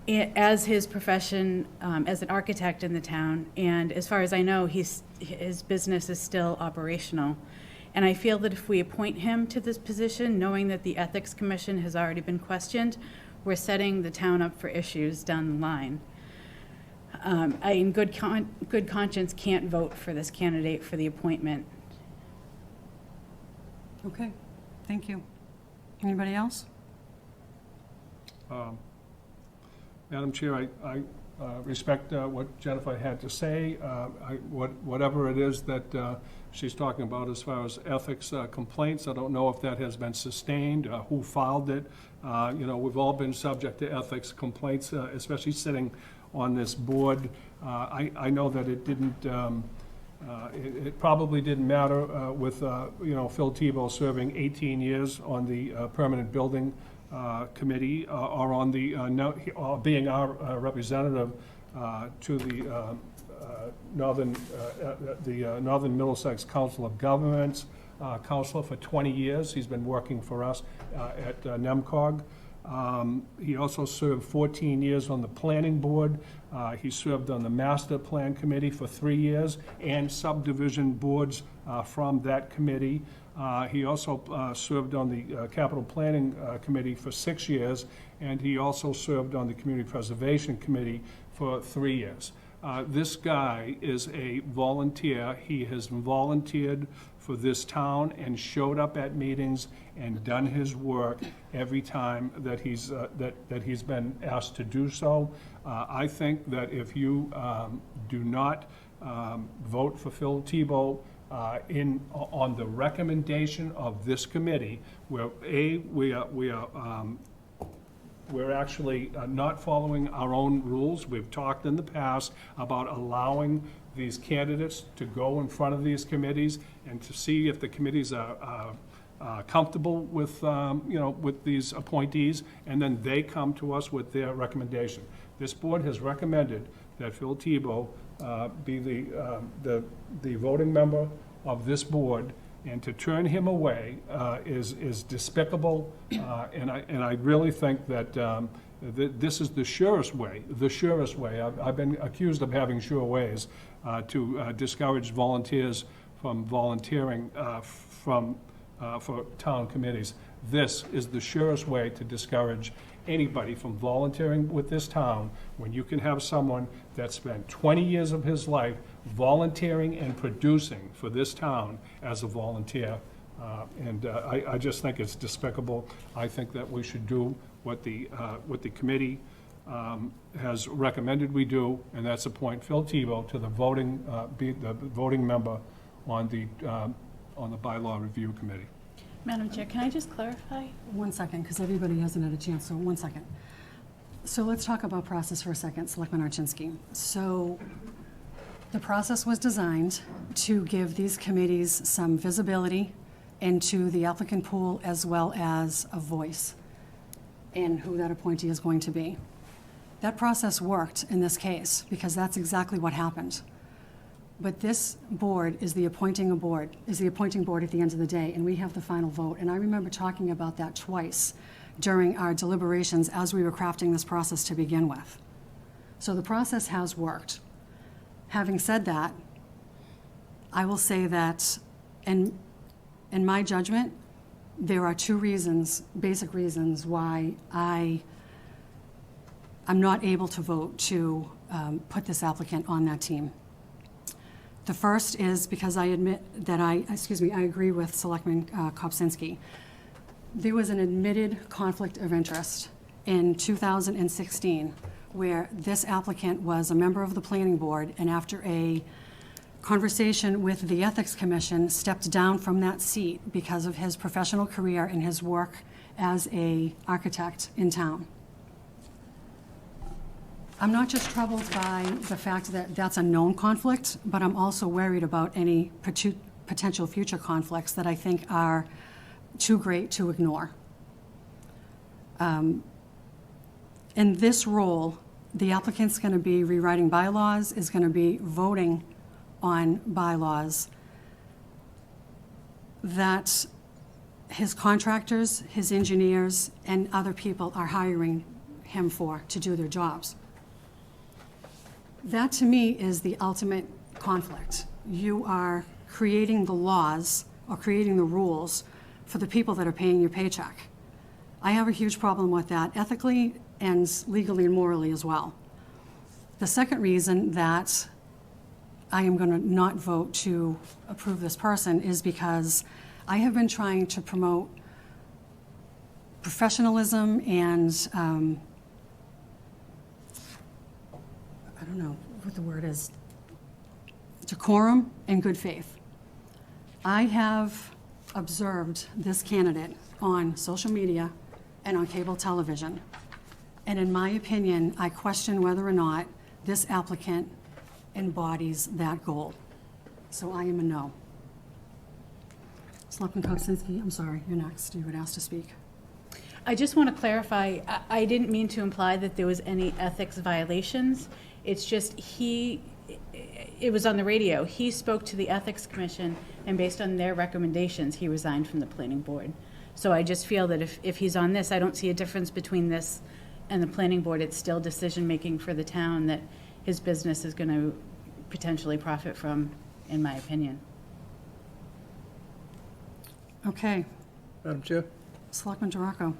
as his profession as an architect in the town. And as far as I know, his business is still operational. And I feel that if we appoint him to this position, knowing that the Ethics Commission has already been questioned, we're setting the town up for issues down the line. I, in good conscience, can't vote for this candidate for the appointment. Okay, thank you. Anybody else? Madam Chair, respect what Jennifer had to say. Whatever it is that she's talking about as far as ethics complaints, I don't know if that has been sustained, who filed it. We've all been subject to ethics complaints, especially sitting on this board. I know that it didn't, it probably didn't matter with, Phil Thibault serving 18 years on the Permanent Building Committee, or on the, being our representative to the Northern Middlesex Council of Governments, counselor for 20 years. He's been working for us at NEMCOG. He also served 14 years on the Planning Board. He served on the Master Plan Committee for 3 years and subdivision boards from that committee. He also served on the Capital Planning Committee for 6 years, and he also served on the Community Preservation Committee for 3 years. This guy is a volunteer. He has volunteered for this town and showed up at meetings and done his work every time that he's been asked to do so. I think that if you do not vote for Phil Thibault on the recommendation of this committee, where we're actually not following our own rules. We've talked in the past about allowing these candidates to go in front of these committees and to see if the committees are comfortable with, with these appointees, and then they come to us with their recommendation. This board has recommended that Phil Thibault be the voting member of this board, and to turn him away is despicable, and I really think that this is the surest way. I've been accused of having sure ways to discourage volunteers from volunteering for town committees. This is the surest way to discourage anybody from volunteering with this town, when you can have someone that spent 20 years of his life volunteering and producing for this town as a volunteer. I just think it's despicable. I think that we should do what the committee has recommended we do, and that's appoint Phil Thibault to be the voting member on the bylaw review committee. Madam Chair, can I just clarify? 1 second, because everybody hasn't had a chance, so 1 second. So let's talk about process for a second, Selectman Archinsky. So the process was designed to give these committees some visibility into the applicant pool, as well as a voice in who that appointee is going to be. That process worked in this case, because that's exactly what happened. But this board is the appointing board at the end of the day, and we have the final vote. And I remember talking about that twice during our deliberations as we were crafting this process to begin with. So the process has worked. Having said that, I will say that, in my judgment, there are two basic reasons why I'm not able to vote to put this applicant on that team. The first is because I admit that I agree with Selectman Kopsinski. There was an admitted conflict of interest in 2016 where this applicant was a member of the planning board, and after a conversation with the Ethics Commission, stepped down from that seat because of his professional career and his work as an architect in town. I'm not just troubled by the fact that that's a known conflict, but I'm also worried about any potential future conflicts that I think are too great to ignore. In this role, the applicant's going to be rewriting bylaws, is going to be voting on bylaws that his contractors, his engineers, and other people are hiring him for to do their jobs. That, to me, is the ultimate conflict. You are creating the laws or creating the rules for the people that are paying your paycheck. I have a huge problem with that, ethically and legally and morally as well. The second reason that I am going to not vote to approve this person is because I have been trying to promote professionalism and don't know what the word is, decorum and good faith. I have observed this candidate on social media and on cable television. And in my opinion, I question whether or not this applicant embodies that goal. So I am a no. Selectman Kopsinski, I'm sorry, you're next. You would ask to speak. I just want to clarify, I didn't mean to imply that there was any ethics violations. It's just it was on the radio. He spoke to the Ethics Commission, and based on their recommendations, he resigned from the planning board. So I just feel that if he's on this, I don't see a difference between this and the planning board. It's still decision-making for the town that his business is going to potentially profit from, in my opinion. Okay, Madam Chair, Selectman Dracut.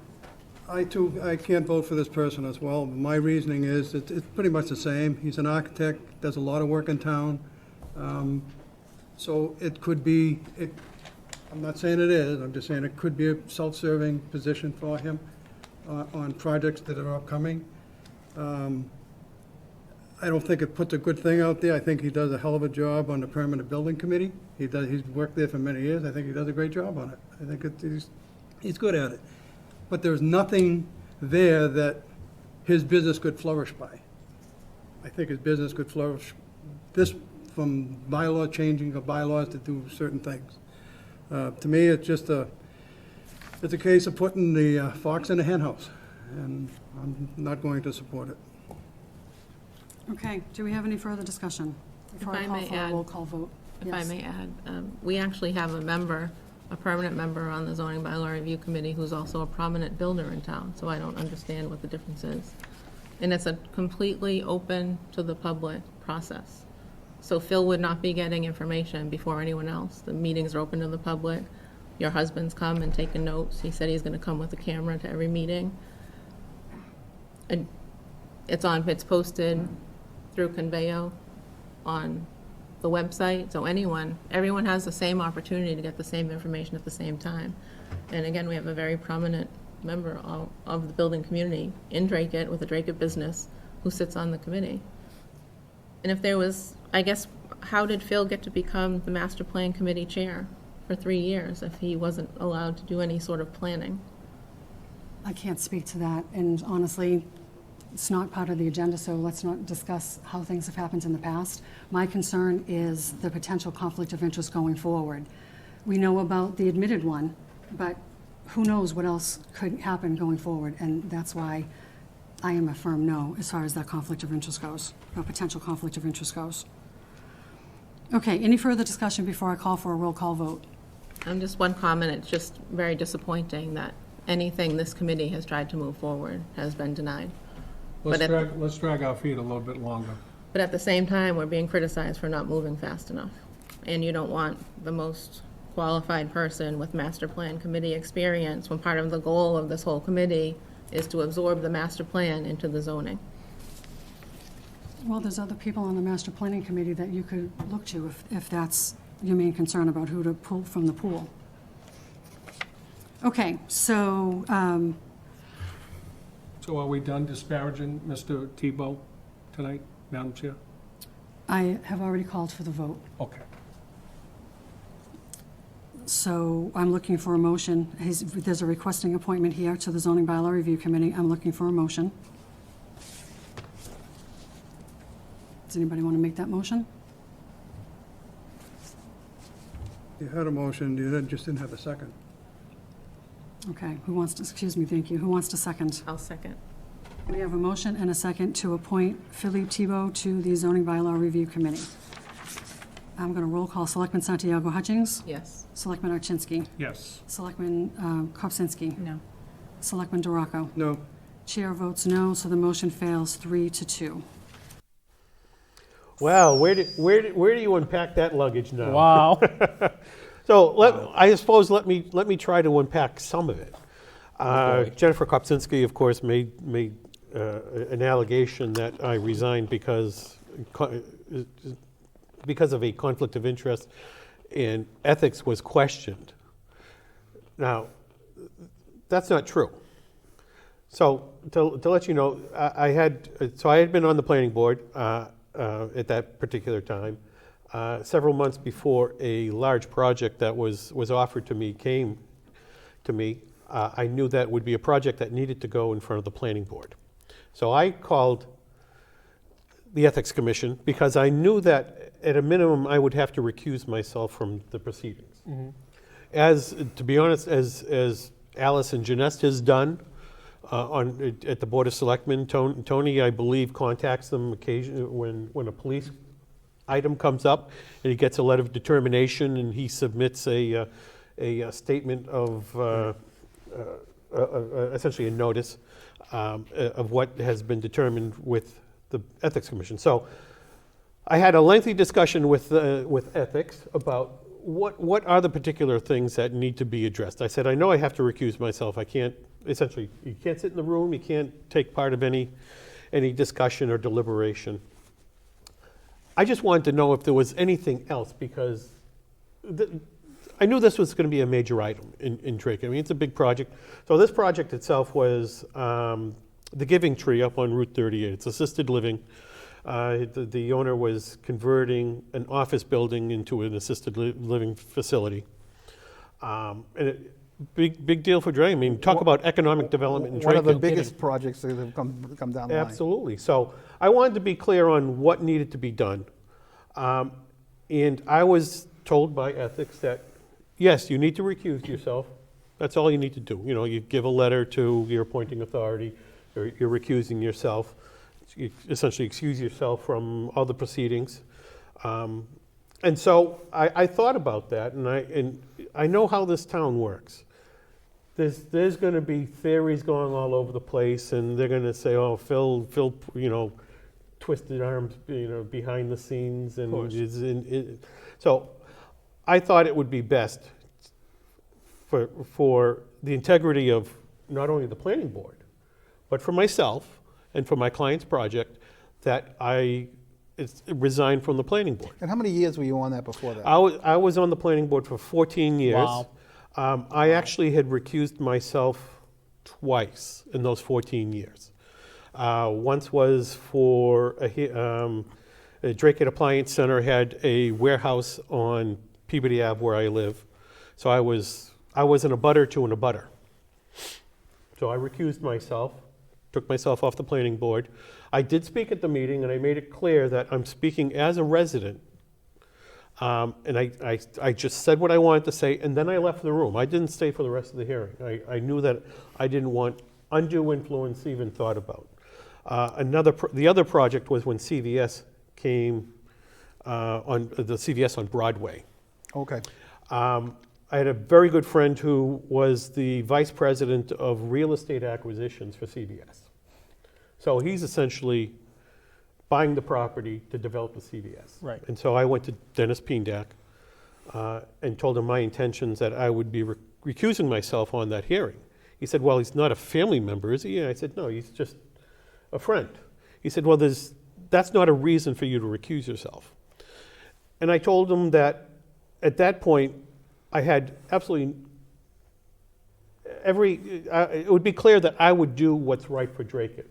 I can't vote for this person as well. My reasoning is it's pretty much the same. He's an architect, does a lot of work in town. So it could be, I'm not saying it is, I'm just saying it could be a self-serving position for him on projects that are upcoming. I don't think it puts a good thing out there. I think he does a hell of a job on the permanent building committee. He's worked there for many years. I think he does a great job on it. I think he's good at it. But there's nothing there that his business could flourish by. I think his business could flourish this from bylaw changing of bylaws to do certain things. To me, it's just it's a case of putting the fox in the henhouse, and I'm not going to support it. Okay, do we have any further discussion? Before I call for a roll call vote. If I Yes. may add, we actually have a permanent member on the zoning bylaw review committee who's also a prominent builder in town, so I don't understand what the difference is. And it's a completely open to the public process. So Phil would not be getting information before anyone else. The meetings are open to the public. Your husband's come and taken notes. He said he's gonna come with a camera to every meeting. And it's posted through Conveyo on the website, so everyone has the same opportunity to get the same information at the same time. And again, we have a very prominent member of the building community in Dracut with a Dracut business who sits on the committee. And if there was, I guess, how did Phil get to become the master plan committee chair for 3 years if he wasn't allowed to do any sort of planning? I can't speak to that, and honestly, it's not part of the agenda, so let's not discuss how things have happened in the past. My concern is the potential conflict of interest going forward. We know about the admitted one, but who knows what else could happen going forward, and that's why I am a firm no as far as that conflict of interest goes, or potential conflict of interest goes. Okay, any further discussion before I call for a roll call vote? Just one comment, it's just very disappointing that anything this committee has tried to move forward has been denied. Let's drag our feet a little bit longer. But at the same time, we're being criticized for not moving fast enough. And you don't want the most qualified person with master plan committee experience when part of the goal of this whole committee is to absorb the master plan into the zoning. Well, there's other people on the master planning committee that you could look to if that's your main concern about who to pull from the pool. Okay, so, So are we done disparaging Mr. Thibault tonight, Madam Chair? I have already called for the vote. Okay. So I'm looking for a motion. There's a requesting appointment here to the Zoning Bylaw Review Committee. I'm looking for a motion. Does anybody want to make that motion? You had a motion, you just didn't have a second. Okay, who wants to, excuse me, thank you. Who wants to second? I'll second. We have a motion and a second to appoint Philippe Thibault to the Zoning Bylaw Review Committee. I'm going to roll call Selectman Santiago Hutchings. Yes. Selectman Archinsky. Yes. Selectman Kopsinski. No. Selectman Dracut. No, Chair votes no, so the motion fails 3-2. Wow, where do you unpack that luggage now? Wow. So I suppose let me try to unpack some of it. Jennifer Kopsinski, of course, made an allegation that I resigned because of a conflict of interest, and ethics was questioned. Now, that's not true. So to let you know, I had been on the planning board. at that particular time. Several months before a large project that was offered to me came to me, I knew that would be a project that needed to go in front of the planning board. So I called the Ethics Commission because I knew that at a minimum I would have to recuse myself from the proceedings. As, to be honest, as Alice and Janest has done at the Board of Selectmen, Tony, I believe, contacts them occasionally when a police item comes up and he gets a letter of determination and he submits a statement of essentially a notice of what has been determined with the Ethics Commission. So I had a lengthy discussion with Ethics about what are the particular things that need to be addressed. I said, I know I have to recuse myself. I can't, essentially, you can't sit in the room, you can't take part of any discussion or deliberation. I just wanted to know if there was anything else because I knew this was going to be a major item in Dracut. I mean, it's a big project. So this project itself was the Giving Tree up on Route 38. It's assisted living. The owner was converting an office building into an assisted living facility. Big deal for Dracut. I mean, talk about economic development in Dracut. One of the biggest projects that have come down the line. Absolutely. So I wanted to be clear on what needed to be done. And I was told by Ethics that, yes, you need to recuse yourself. That's all you need to do. You know, you give a letter to your appointing authority, or you're recusing yourself. You essentially excuse yourself from all the proceedings. And so I thought about that, and I know how this town works. There's going to be theories going all over the place, and they're going to say, "Oh, Phil, you know, twisted arms, you know, behind the scenes," and so I thought it would be best for the integrity of not only the planning board, but for myself and for my client's project, that I resigned from the planning board. And how many years were you on that before that? I was on the planning board for 14 years. Wow. I actually had recused myself twice in those 14 years. Once was for a Dracut Appliance Center had a warehouse on Peabody Ave where I live. So I was an abutter to an abutter. So I recused myself, took myself off the planning board. I did speak at the meeting, and I made it clear that I'm speaking as a resident. And I just said what I wanted to say, and then I left the room. I didn't stay for the rest of the hearing. I knew that I didn't want undue influence even thought about. The other project was when CVS came on the CVS on Broadway. Okay. I had a very good friend who was the vice president of real estate acquisitions for CVS. So he's essentially buying the property to develop the CVS. Right. And so I went to Dennis Piendak and told him my intentions that I would be recusing myself on that hearing. He said, well, he's not a family member, is he? And I said, no, he's just a friend. He said, well, that's not a reason for you to recuse yourself. And I told him that at that point, I had absolutely it would be clear that I would do what's right for Dracut.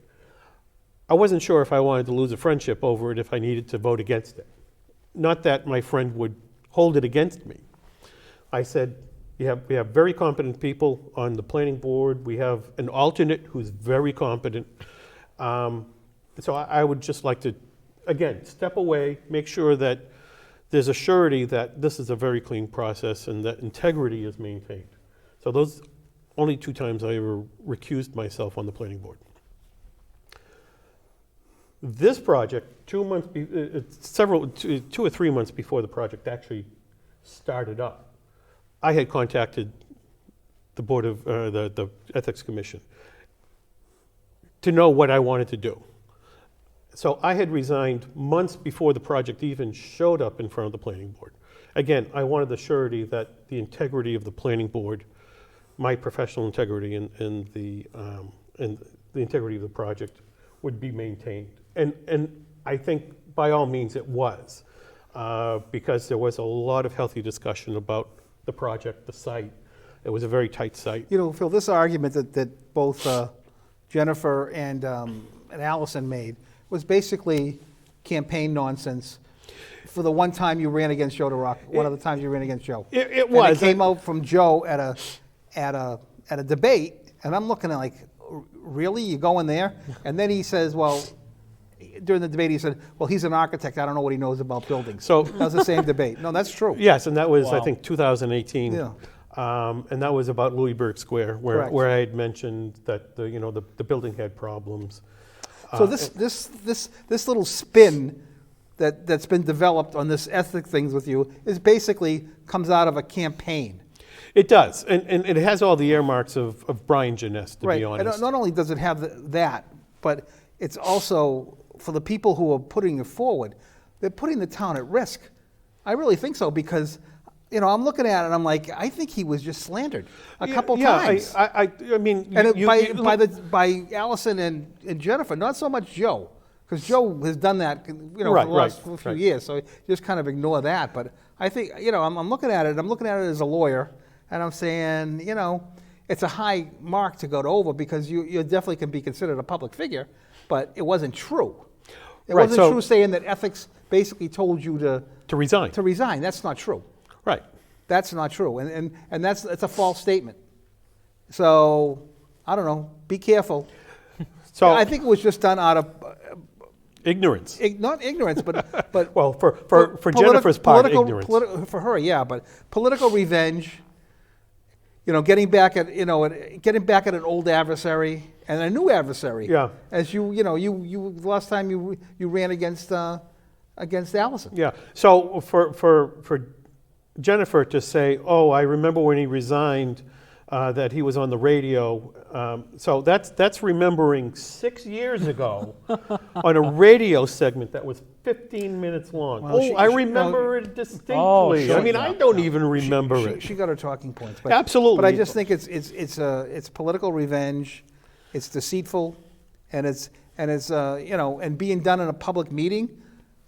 I wasn't sure if I wanted to lose a friendship over it if I needed to vote against it. Not that my friend would hold it against me. I said, we have very competent people on the planning board. We have an alternate who's very competent. So I would just like to, again, step away, make sure that there's a surety that this is a very clean process and that integrity is maintained. So those only 2 times I ever recused myself on the planning board. This project, 2 or 3 months before the project actually started up, I had contacted the board of the Ethics Commission to know what I wanted to do. So I had resigned months before the project even showed up in front of the planning board. Again, I wanted the surety that the integrity of the planning board, my professional integrity, and the integrity of the project would be maintained. And I think by all means it was, because there was a lot of healthy discussion about the project, the site. It was a very tight site. You know, Phil, this argument that both Jennifer and Allison made was basically, campaign nonsense for the one time you ran against Joe DeRocco, one of the times you ran against Joe. It And was. it came out from Joe at a debate, and I'm looking at like, really, you going there? And then he says, well, during the debate, he said, well, he's an architect, I don't know what he knows about buildings. So- that was the same debate. No, that's true. Yes, and that was, I Wow. think, 2018. Yeah. And that was about Louisburg Square, where, Correct. where I had mentioned that the building had problems. So this little spin that's been developed on this ethic things with you is basically comes out of a campaign. It does, and it has all the earmarks of Brian Jeunesse, to Right. be And honest. not only does it have that, but it's also, for the people who are putting it forward, they're putting the town at risk. I really think so, because, I'm looking at it and I'm like, I think he was just slandered a couple times. I mean, And by Allison and Jennifer, not so much Joe, because Joe has done that, for the last few years, so just kind of ignore that. But I think, I'm looking at it, as a lawyer, and I'm saying, it's a high mark to go over, because you definitely can be considered a public figure, but it wasn't true. It Right, wasn't so- true saying that ethics basically told you to resign. to resign. That's not true. Right. That's not true, and that's a false statement. So I don't know. Be careful. So I think it was just done out of ignorance. not ignorance, but Well, for Jennifer's part, ignorance. For her, yeah, but political revenge. Getting back at an old adversary and a new adversary. Yeah. As you last time you ran against Allison. Yeah. So for Jennifer to say, "Oh, I remember when he resigned, that he was on the radio." So that's remembering 6 years ago on a radio segment that was 15 minutes long. Well, I remember it distinctly. Oh, sure. I mean, I don't even remember it. She got her talking points. But, Absolutely. But I just think it's political revenge. It's deceitful, and it's and being done in a public meeting.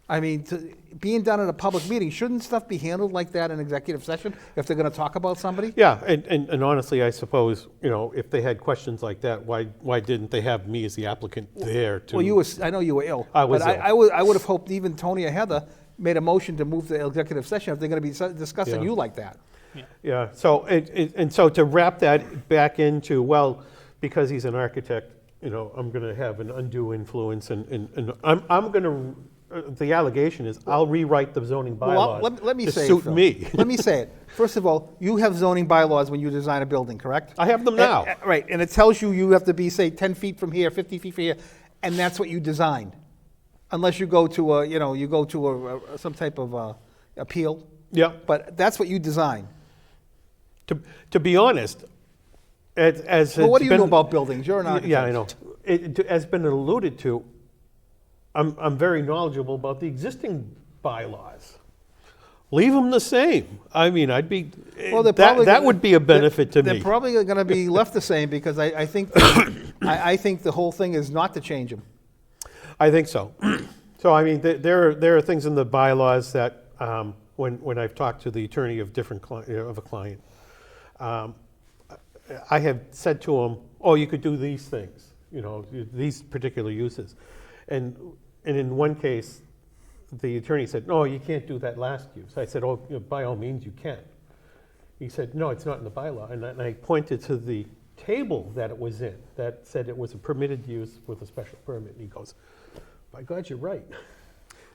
I mean, being done in a public meeting, shouldn't stuff be handled like that in executive session if they're going to talk about somebody? Yeah, and honestly, I suppose, if they had questions like that, why didn't they have me as the applicant there to? Well, I know you were ill. I was but ill. I would have hoped even Tony or Heather made a motion to move to executive session if they're going to be discussing Yeah. you like that. Yeah, so, and so to wrap that back into, well, because he's an architect, I'm going to have an undue influence, and I'm going to, the allegation is, I'll rewrite the zoning bylaws let me to say it, suit Phil. me. Let me say it. First of all, you have zoning bylaws when you design a building, correct? I have them now. Right, and it tells you have to be, say, 10 feet from here, 50 feet from here, and that's what you designed. Unless you go to some type of appeal. Yeah. But that's what you designed. To be honest, as Well, what do it's you know been- about buildings? You're an architect. Yeah, I know. As been alluded to, I'm very knowledgeable about the existing bylaws. Leave them the same. I mean, I'd be, Well, they're probably that gonna- would be a benefit to They're me. probably going to be left the same, because I think I think the whole thing is not to change them. I think so. So, I mean, there are things in the bylaws that, when I've talked to the attorney of of a client, I have said to him, "Oh, you could do these things, these particular uses," and in one case, the attorney said, "No, you can't do that last use." I said, "Oh, by all means, you can." He said, "No, it's not in the bylaw," and I pointed to the table that it was in that said it was a permitted use with a special permit. And he goes, "By God, you're right."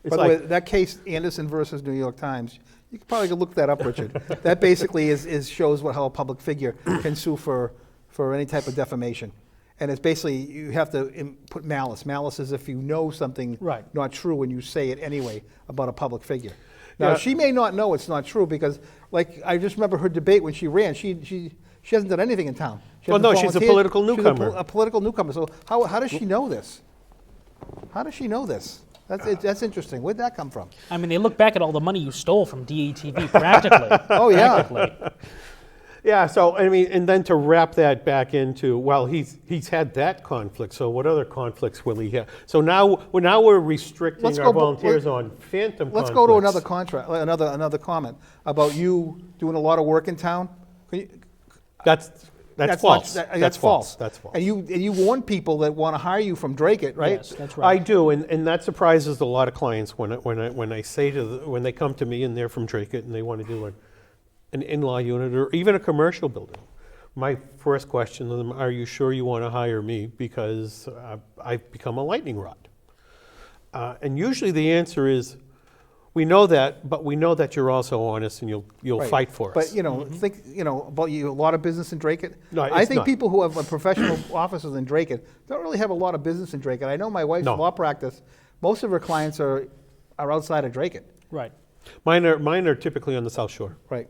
It's By the way, like, that case, Anderson versus New York Times, you could probably look that up, Richard. That basically shows how a public figure can sue for any type of defamation. And it's basically, you have to put malice. Malice is if you know something Right. not true and you say it anyway about a public figure. Now, Yeah. she may not know it's not true, because, like, I just remember her debate when she ran. She hasn't done anything in town. She Well, hasn't no, she's a volunteered. political She's newcomer. a political newcomer. So how does she know this? How does she know this? That's interesting. Where'd that come from? I mean, they look back at all the money you stole from DATV practically. Oh, yeah. Practically. yeah. So I mean, and then to wrap that back into, well, he's had that conflict. So what other conflicts will he have? So now we're restricting Let's our go- volunteers on phantom. Let's go to another another comment about you doing a lot of work in town. Can you, That's That's not- false. that- That's false. That's false. And you warn people that want to hire you from Dracut, right? Yes, that's right. I do, and that surprises a lot of clients when I say when they come to me and they're from Dracut and they want to do an in-law unit or even a commercial building. My first question to them: are you sure you want to hire me? Because I've become a lightning rod. And usually the answer is, we know that, but we know that you're also honest and you'll Right. fight for us. But think about a lot of business in Dracut. No, I it's think not. people who have professional offices in Dracut don't really have a lot of business in Dracut. I know my wife's No. law practice. Most of her clients are outside of Dracut. Right. Mine are typically on the South Shore. Right.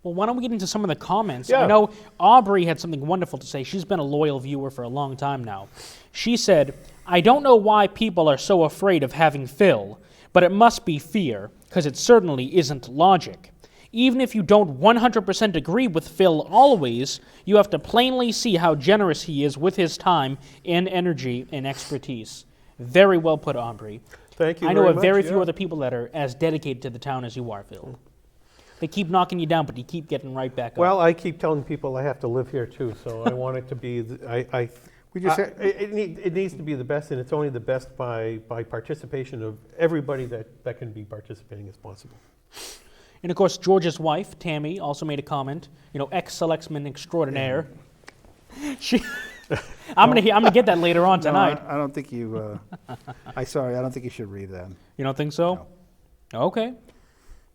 Well, why don't we get into some of the comments? Yeah. I know Aubrey had something wonderful to say. She's been a loyal viewer for a long time now. She said, I don't know why people are so afraid of having Phil, but it must be fear, because it certainly isn't logic. Even if you don't 100% agree with Phil always, you have to plainly see how generous he is with his time and energy and expertise. Very well put, Aubrey. Thank you I know very of very much, few yeah. other people that are as dedicated to the town as you are, Phil. They keep knocking you down, but you keep getting right back up. Well, I keep telling people I have to live here too, so I want it to be. It needs to be the best, and it's only the best by participation of everybody that can be participating as possible. And of course, George's wife, Tammy, also made a comment. Ex-selectman extraordinaire. She, I'm gonna get that later on tonight. No, I don't think you. I don't think you should read that. You don't think so? No. Okay.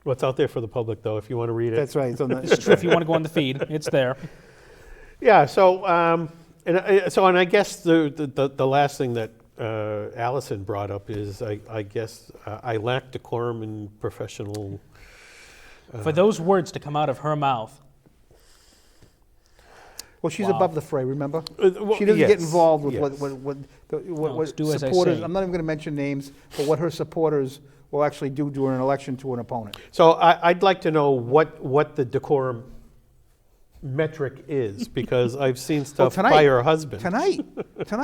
What's out there for the public, though, if you want to read it. That's right. It's on It's true. If you want to go on the feed, it's there. Yeah. So, and I guess the last thing that Allison brought up is I guess I lack decorum and professional. For those words to come out of her mouth. Well, she's Wow. above the fray. Remember, well, she doesn't get yes, involved with yes. what do as I supporters. say. I'm not even going to mention names, but what her supporters will actually do during an election to an opponent. So I'd like to know what the decorum metric is, because I've seen stuff by her husband. Tonight,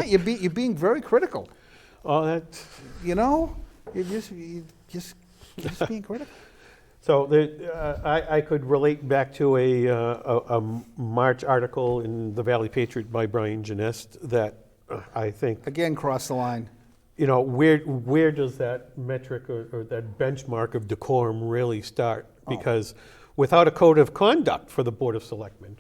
you're being very critical. Oh, that's. You're just being critical. So I could relate back to a March article in the Valley Patriot by Brian Genest that I think, Again, cross the line. where does that metric or that benchmark of decorum really start? Because without a code of conduct for the Board of Selectmen,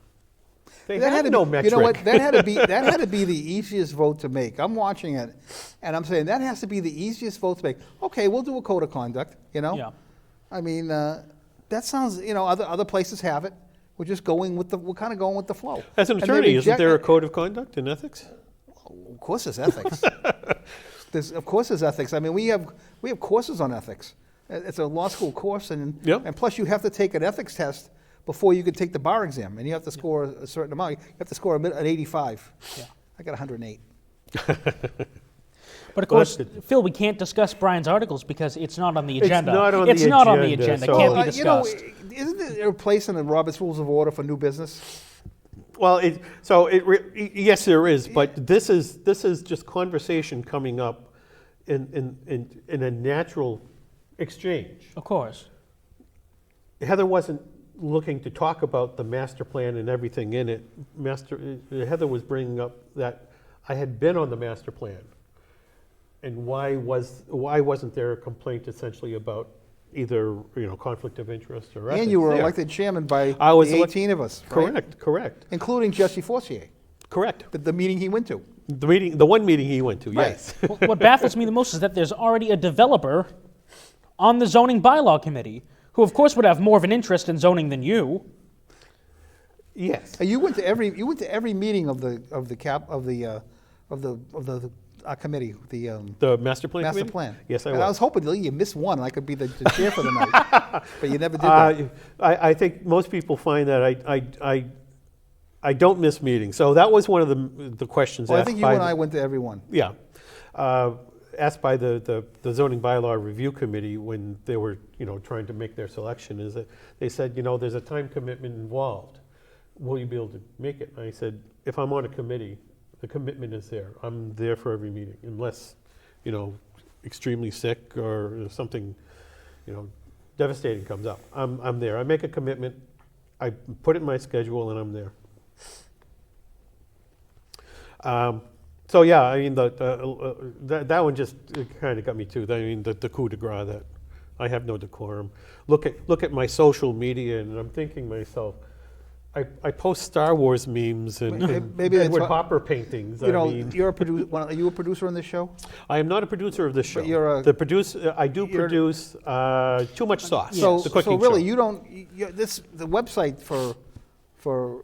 they have no metric. You know what? That had to be the easiest vote to make. I'm watching it, and I'm saying that has to be the easiest vote to make. Okay, we'll do a code of conduct. Yeah. I mean, that sounds. Other places have it. We're just going with we're kind of going with the flow. As an And they attorney, isn't reject there a it. code of conduct and ethics? Of course, there's ethics. Of course, there's ethics. I mean, we have courses on ethics. It's a law school course, and plus you have to take an ethics test before you can take the bar exam, and you have to score a certain amount. You have to score an 85. Yeah. I got 108. But of Well, course, that's good. Phil, we can't discuss Brian's articles because it's not on the It's agenda. not on It's the not on the agenda, agenda. so- It can't be discussed. Isn't there a place in the Robert's Rules of Order for new business? Well, yes, there is, but this is just conversation coming up in a natural exchange. Of course. Heather wasn't looking to talk about the master plan and everything in it. Heather was bringing up that I had been on the master plan, and why wasn't there a complaint essentially about either conflict of interest or ethics And you were there? elected chairman by I was the elect- 18 of us, right? Correct, Including Jesse Forcier, correct. the meeting he went to. The one meeting he went to, Right. yes. What baffles me the most is that there's already a developer on the zoning bylaw committee who, of course, would have more of an interest in zoning than you. Yes. You went to every meeting of the committee, The master plan master committee? plan. Yes, I And was. I was hoping that you missed one, and I could be the chair for the night, but you never did that. I think most people find that I don't miss meetings. So that was one of the questions Well, I asked think you by and I went to every one. Yeah. Asked by the zoning bylaw review committee when they were trying to make their selection, is that they said, there's a time commitment involved. Will you be able to make it? And I said, if I'm on a committee, the commitment is there. I'm there for every meeting, unless extremely sick or something devastating comes up. I'm there. I make a commitment. I put it in my schedule, and I'm there. So yeah, I mean, that one just kind of got me too. I mean, the coup de grace that I have no decorum. Look at my social media, and I'm thinking to myself, I post Star Wars memes and Maybe that's Edward what- Hopper paintings. You know, I mean, you're a producer. Are you a producer on this show? I am not a producer of this show. you're a- the producer. I do you're- produce Too Much Sauce. So, the cooking really, show. you don't. The website for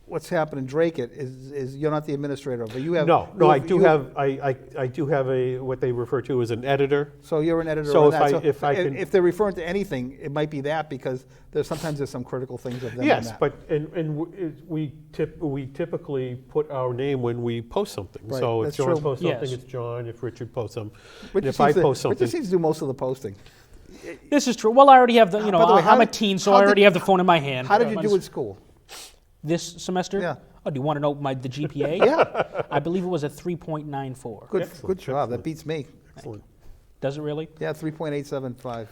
what's happening, Dracut, is you're not the administrator, but you have. No, you I do have I do have a what they refer to as an editor. So you're an editor. So on if that. I- So if I can- if they're referring to anything, it might be that because sometimes there's some critical things of them. on Yes, that. but we typically put our name when we post something. Right, So if that's John true. posts something, Yes. it's John. If Richard posts something, and Richard if I seems to- post something, Richard seems to do most of the posting. This is true. Well, I already have the, By the way, I'm a teen, so I already have the phone in my hand. How did you Might do as- at school? This semester? Yeah. Oh, do you want to know the GPA? Yeah, I believe it was a 3.94. good job. That beats me. excellent. Does it really? Yeah, 3.875.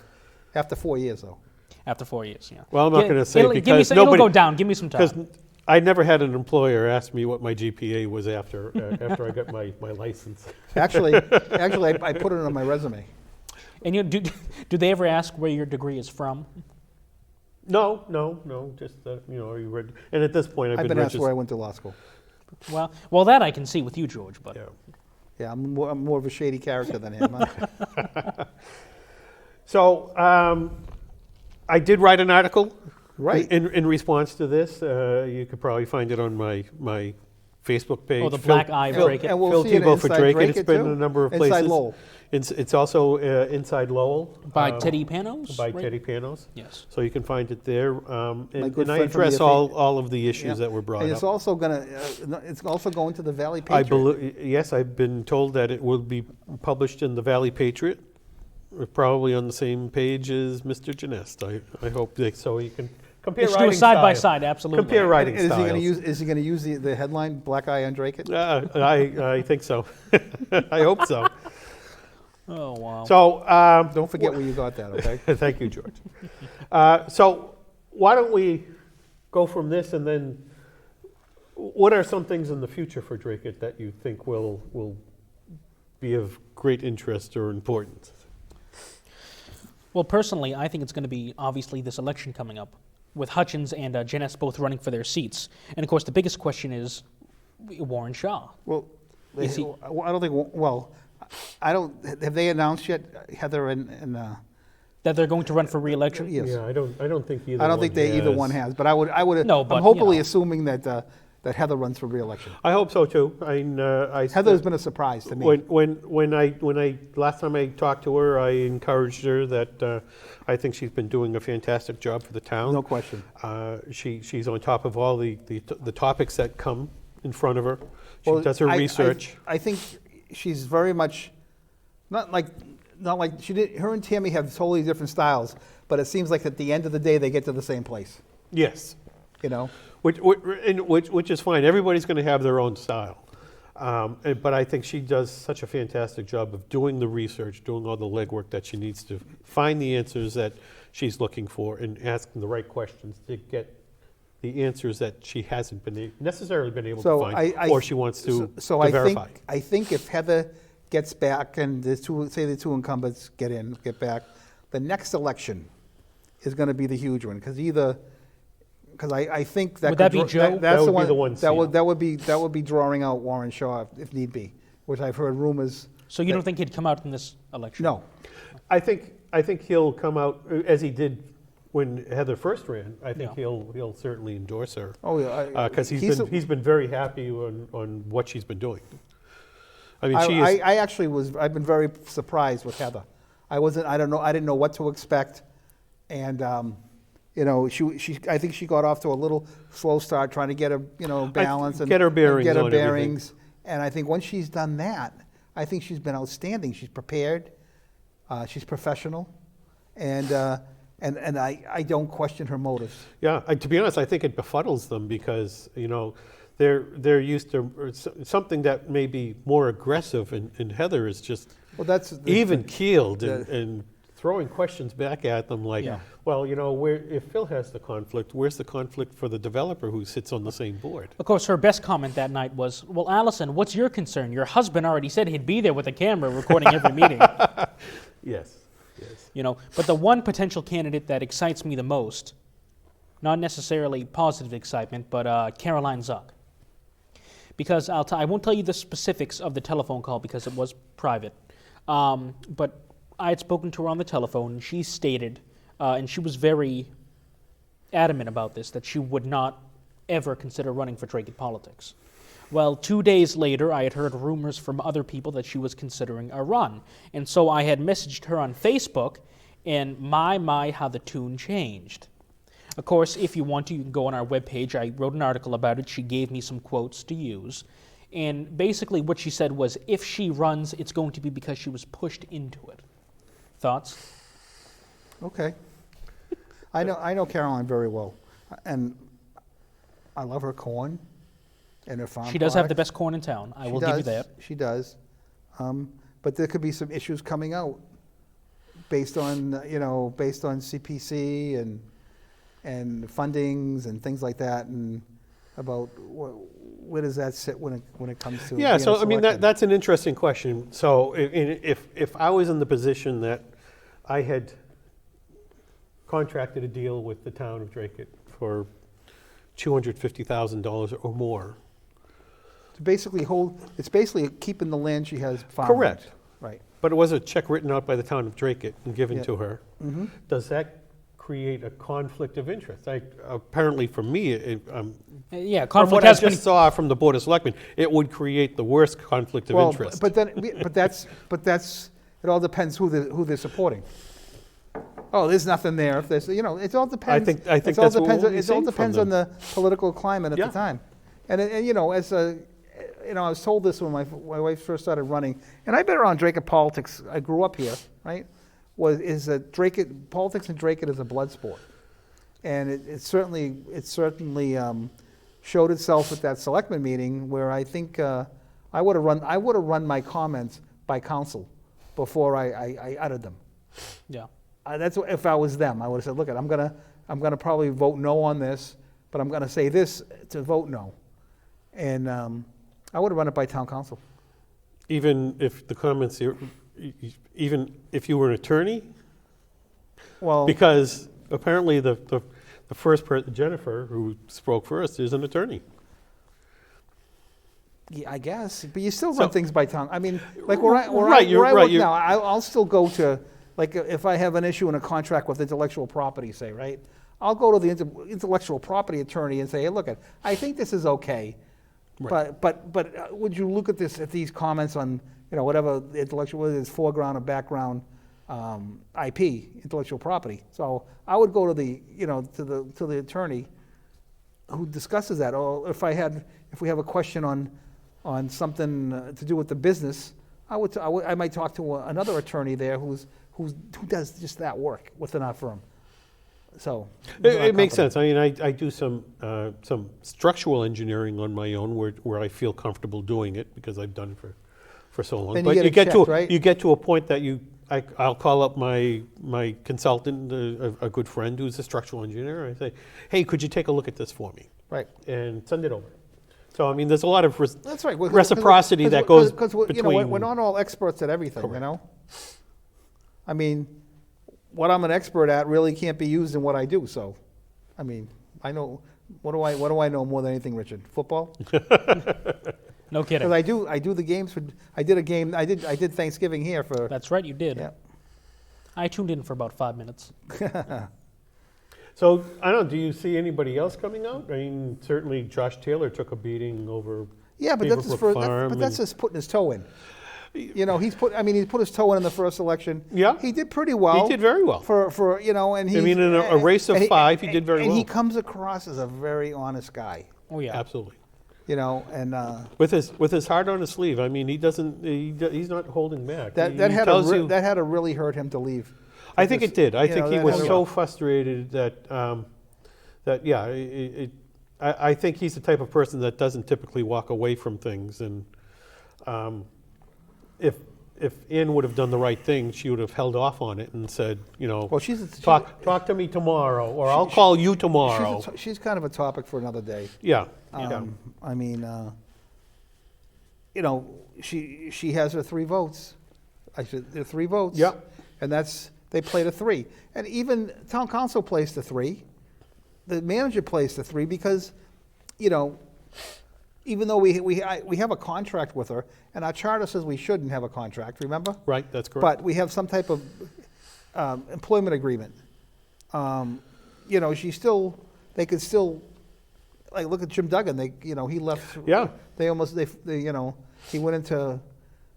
After 4 years, though. After 4 years, yeah. Well, I'm not Yeah, going to say it'll- give me because some- it'll nobody go down. Give me some because time. I never had an employer ask me what my GPA was after after I got my license. Actually, I put it on my resume. And do they ever ask where your degree is from? No. Just are you ready? And at this point, I've been asked where I went to law school. Well, that I can see with you, George. But Yeah. Yeah, I'm more of a shady character than him. Huh? So I did write an article, Right. in response to this. You could probably find it on my Facebook page. Oh, the black eye break it. And we'll Phil see it Thibault for inside Dracut. It's Dracut, been too. in a number of Inside places. Lowell. It's also Inside Lowell. by Teddy Panos? By right? Teddy Panos. Yes. So you can find it there. good And I friend from address the all of the issues Yeah. that were brought And up. it's also going to the Valley I Patriot. believe, yes, I've been told that it will be published in the Valley Patriot, probably on the same page as Mr. Genest. I hope so you can compare Let's do a writing side by style. side, absolutely. Compare writing Is he styles. going to use the headline "Black Eye on Dracut"? I think so. I hope so. Oh, wow. So Don't forget where you got that. Okay. thank you, George. So why don't we go from this, and then what are some things in the future for Dracut that you think will be of great interest or importance? Well, personally, I think it's going to be obviously this election coming up with Hutchins and Janess both running for their seats. And of course, the biggest question is Warren Shaw. Well, Is he- I don't think. Well, I don't. Have they announced yet, Heather and That they're going to run for re-election? yes? Yeah, I don't think either. I don't think either one has. But I would. No, but, I'm hopefully you know. assuming that Heather runs for re-election. I hope so too. Heather's been a surprise to me. When I last time I talked to her, I encouraged her that I think she's been doing a fantastic job for the town. No question. She's on top of all the topics that come in front of her. She Well, does her I- research. I think she's very much not like she did. Her and Tammy have totally different styles, but it seems like at the end of the day they get to the same place. Yes, You know. which is fine. Everybody's going to have their own style. But I think she does such a fantastic job of doing the research, doing all the legwork that she needs to find the answers that she's looking for and asking the right questions to get the answers that she hasn't necessarily been able to find, or she wants to, So to I verify. think if Heather gets back and the two incumbents get back, the next election is going to be the huge one because I think that Would that be Joe? That's That the would be the one seat. that would be drawing out Warren Shaw if need be, which I've heard rumors. So you don't think he'd come out in this election? No, I think he'll come out as he did when Heather first ran. I think Yeah. he'll certainly endorse her. oh yeah, Because he's been very happy on what she's been doing. I mean, she is. I actually was. I've been very surprised with Heather. I didn't know what to expect, and she. I think she got off to a little slow start trying to get a balance and get her bearings get her on everything. bearings. And I think once she's done that, I think she's been outstanding. She's prepared. She's professional, and I don't question her motives. Yeah, to be honest, I think it befuddles them because they're used to something that may be more aggressive, and Heather is just Well, that's even keeled and throwing questions back at them like, Yeah. well, if Phil has the conflict, where's the conflict for the developer who sits on the same board? Of course, her best comment that night was, well, Allison, what's your concern? Your husband already said he'd be there with a camera recording every meeting. Yes. But the one potential candidate that excites me the most, not necessarily positive excitement, but Caroline Zuck. Because I won't tell you the specifics of the telephone call because it was private. But I had spoken to her on the telephone, and she stated, and she was very adamant about this, that she would not ever consider running for Dracut politics. Well, 2 days later, I had heard rumors from other people that she was considering a run. And so I had messaged her on Facebook, and my, how the tune changed. Of course, if you want to, you can go on our webpage. I wrote an article about it. She gave me some quotes to use. And basically what she said was, if she runs, it's going to be because she was pushed into it. Thoughts? Okay. I know Caroline very well, and I love her corn and her farm She does have the products. best corn in town. I will She give you does, that. She does. But there could be some issues coming out based on CPC and fundings and things like that, and about where does that sit when it comes to Yeah, being so a I mean selectman? that's an interesting question. So if I was in the position that I had contracted a deal with the town of Dracut for $250,000 or more. To basically it's basically keeping the land she has farmed. Correct. Right. But it was a check written out by the town of Dracut and given Yeah. to her. Mm-hmm. Does that create a conflict of interest? Apparently for me, Yeah, from conflict what I has just been... saw from the Board of Selectmen, it would create the worst conflict of interest. But that's it all depends who they're supporting. Oh, there's nothing there. If there's, it all depends. I think it all that's what depends. we'll be It all seeing from depends on the political climate at Yeah. the time. And I was told this when my wife first started running, and I've been around Dracut politics. I grew up here, right? Is that Dracut politics in Dracut is a blood sport, and it certainly showed itself at that selectman meeting where I think I would have run my comments by council before I uttered them. Yeah. That's what, if I was them, I would have said, look, I'm gonna probably vote no on this, but I'm gonna say this to vote no, and I would have run it by town council. Even if the comments, even if you were an attorney, Well, because apparently the first person, Jennifer, who spoke first, is an attorney. yeah, I guess, but you still run So- things by town. I mean, like where I Right, work now, I'll still go to, like, if I have an issue in a contract with intellectual property, say, right? I'll go to the intellectual property attorney and say, hey, look, I think this is okay, Right. but would you look at these comments on, whatever the intellectual, whether it's foreground or background IP, intellectual property. So I would go to to the attorney who discusses that. Or if we have a question on something to do with the business, I might talk to another attorney there who does just that work within our firm. So It makes sense. I mean, I do some structural engineering on my own where I feel comfortable doing it because I've done it for so long. Then But you get it checked, right? you get to a point that I'll call up my consultant, a good friend who's a structural engineer. I say, hey, could you take a look at this for me? Right. And send it over. So I mean, there's a lot of That's right. Well, reciprocity that goes between. We're not all experts at everything. I mean, what I'm an expert at really can't be used in what I do. So, I mean, I know what do I know more than anything, Richard? Football. No kidding. Because I do the games for. I did a game. I did Thanksgiving here for. That's right, you did. Yeah. I tuned in for about 5 minutes. So I don't know. Do you see anybody else coming out? I mean, certainly Josh Taylor took a beating over. Yeah, but that's Beaverbrook Farm just putting his toe in. He's put his toe in the first election. Yeah. He did pretty well. He did very well. And he. I mean, in a race of five, he did very well. And he comes across as a very honest guy. Oh, yeah. Absolutely. And With his heart on his sleeve. I mean, he's not holding back. that He had tells you- that had to really hurt him to leave. I think it did. I think he that was had to- so frustrated that I think he's the type of person that doesn't typically walk away from things. And if if Ann would have done the right thing, she would have held off on it and said, you know, Well, talk to me tomorrow, or I'll call you tomorrow. she's kind of a topic for another day. Yeah, I mean, you know, she has her 3 votes. There are 3 votes. Yeah. And they play to 3. And even town council plays to 3. The manager plays to 3 because, you know, even though we have a contract with her, and our charter says we shouldn't have a contract, remember? right, that's correct. But we have some type of employment agreement. You know, they could still, like, look at Jim Duggan. He left. Yeah. They he went into,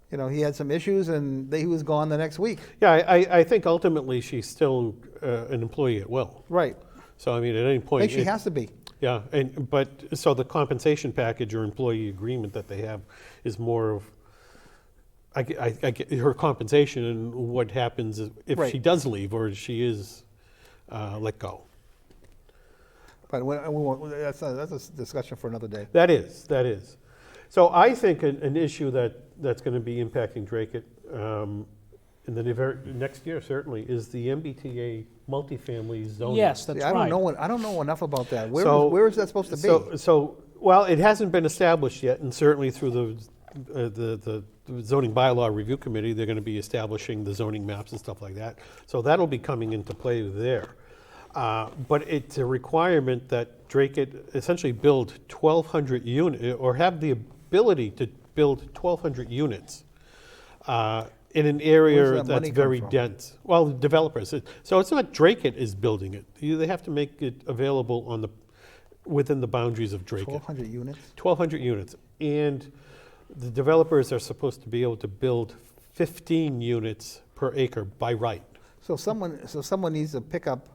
he had some issues and he was gone the next week. Yeah, I think ultimately she's still an employee at will. Right. So, I mean, at any I point. think she has to be. Yeah, so the compensation package or employee agreement that they have is more of, I get her compensation and what happens if Right. she does leave or she is let go. But we won't, that's a discussion for another day. That is. So I think an issue that's going to be impacting Dracut in the next year certainly is the MBTA multifamily zoning. Yes, that's See, I right. don't know enough about that. So- Where is that supposed to be? Well, it hasn't been established yet, and certainly through the zoning bylaw review committee, they're going to be establishing the zoning maps and stuff like that. So that'll be coming into play there. But it's a requirement that Dracut essentially build 1,200 units, or have the ability to build 1,200 units in an Where's area that that's money come very from? dense. Well, developers. So it's not Dracut is building it. They have to make it available within the boundaries of Dracut. 1,200 units? 1,200 units. And the developers are supposed to be able to build 15 units per acre by right. So someone needs to pick up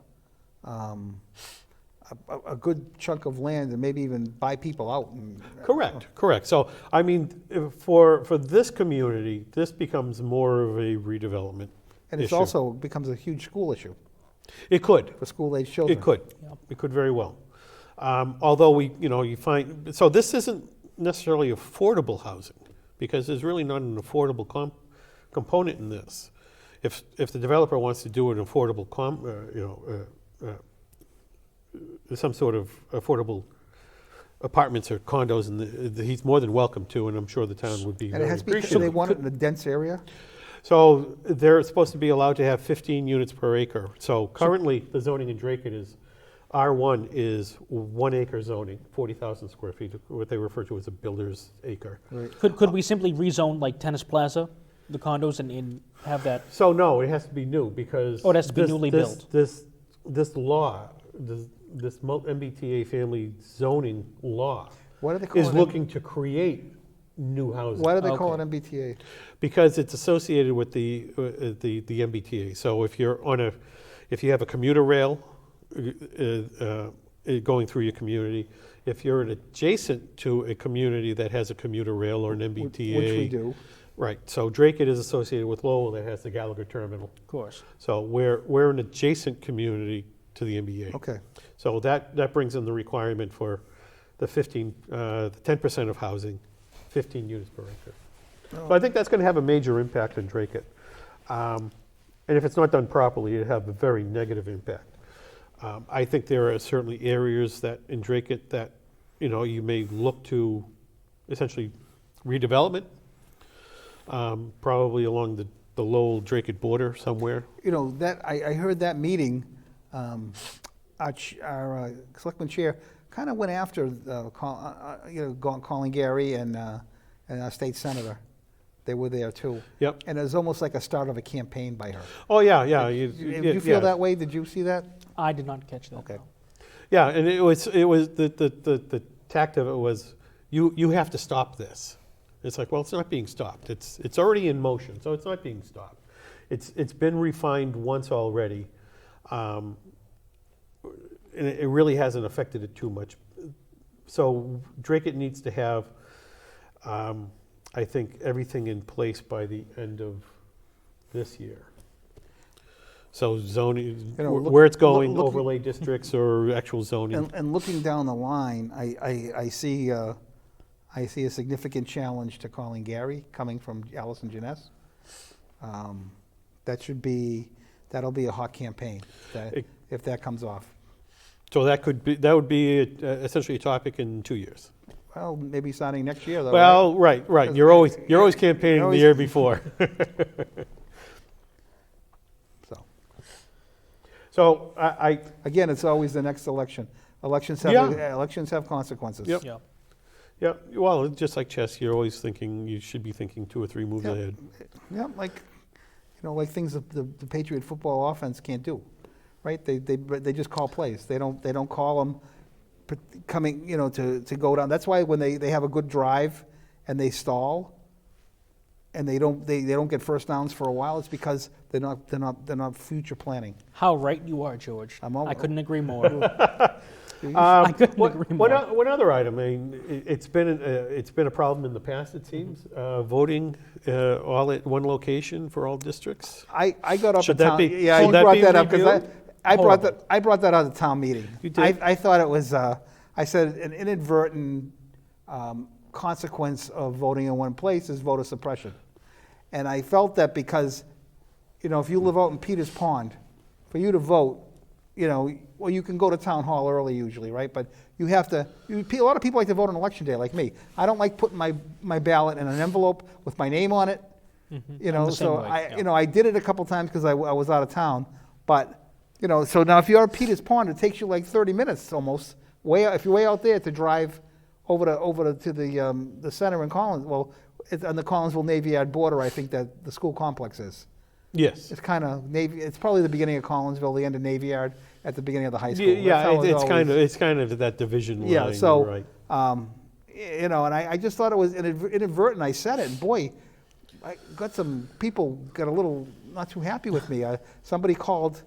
a good chunk of land and maybe even buy people out. Correct. So, I mean, for this community, this becomes more of a redevelopment And it issue. also becomes a huge school issue It could. for school-age children. It could. It could very well. Although you find, so this isn't necessarily affordable housing, because there's really not an affordable component in this. If the developer wants to do an affordable some sort of affordable apartments or condos, and he's more than welcome to, and I'm sure the town would be And it very has to be, do appreciative. they want it in a dense area? So they're supposed to be allowed to have 15 units per acre. So currently, the zoning in Dracut is, R1 is 1 acre zoning, 40,000 square feet, what they refer to as a builder's acre. Could we simply rezone like Tennis Plaza, the condos, and have that? So no, it has to be new, because. Oh, it has to be newly built. This law, this MBTA family zoning law Why do they call is it looking to create new housing. Why do they call Okay. it MBTA? Because it's associated with the MBTA. So if you have a commuter rail going through your community, if you're adjacent to a community that has a commuter rail or an MBTA. Which we do. Right, so Dracut is associated with Lowell that has the Gallagher Terminal. Of course. So we're an adjacent community to the MBA. Okay. So that brings in the requirement for the 10% of housing, 15 units per acre. So I think that's going to have a major impact on Dracut. And if it's not done properly, it'll have a very negative impact. I think there are certainly areas that in Dracut that, you may look to essentially redevelopment, probably along the Lowell Dracut border somewhere. That I heard that meeting, our selectman chair kind of went after Colin Gary and our state senator. They were there too. Yep. And it was almost like a start of a campaign by her. Oh, yeah. Did you feel that way? Did you see that? I did not catch that. Okay. Yeah, and it was the tact of it was, you have to stop this. It's like, well, it's not being stopped. It's already in motion, so it's not being stopped. It's been refined once already, and it really hasn't affected it too much. So Dracut needs to have, I think, everything in place by the end of this year. So zoning, where it's going, overlay districts or actual zoning. And looking down the line, I see a significant challenge to Colin Gary coming from Allison Janess. That'll be a hot campaign if that comes off. So that would be essentially a topic in 2 years. Well, maybe starting next year, though. Well, right. You're always campaigning the year before. So again, it's always the next election. Elections have consequences. Yep. Yeah. Yeah. Well, just like chess, you're always thinking. You should be thinking 2 or 3 moves ahead. Yeah, like things the Patriot football offense can't do, right? They just call plays. They don't call them coming, to go down. That's why when they have a good drive and they stall and they don't get first downs for a while, it's because they're not future planning. How right you are, George. I couldn't agree more. I couldn't agree more. One other item. I mean, it's been a problem in the past. It seems voting all at one location for all districts. I got up. Should that be? Yeah, should I that brought be that up reviewed? because I brought that out of the town meeting. You did? I thought it was. I said an inadvertent consequence of voting in one place is voter suppression, and I felt that because, if you live out in Peters Pond, for you to vote, well, you can go to town hall early usually, right? But you have to. A lot of people like to vote on election day, like me. I don't like putting my ballot in an envelope with my name on it. Mm-hmm. So I did it a couple times because I was out of town. But so now if you're at Peters Pond, it takes you like 30 minutes almost. If you're way out there to drive over to the center in Collins. Well, it's on the Collinsville Navy Yard border. I think that the school complex is. Yes. It's kind of Navy. It's probably the beginning of Collinsville, the end of Navy Yard, at the beginning of the high school. Yeah, it's kind of that division line. Yeah. So, right. and I just thought it was inadvertent. I said it, and boy, I got some people got a little not too happy with me. Somebody called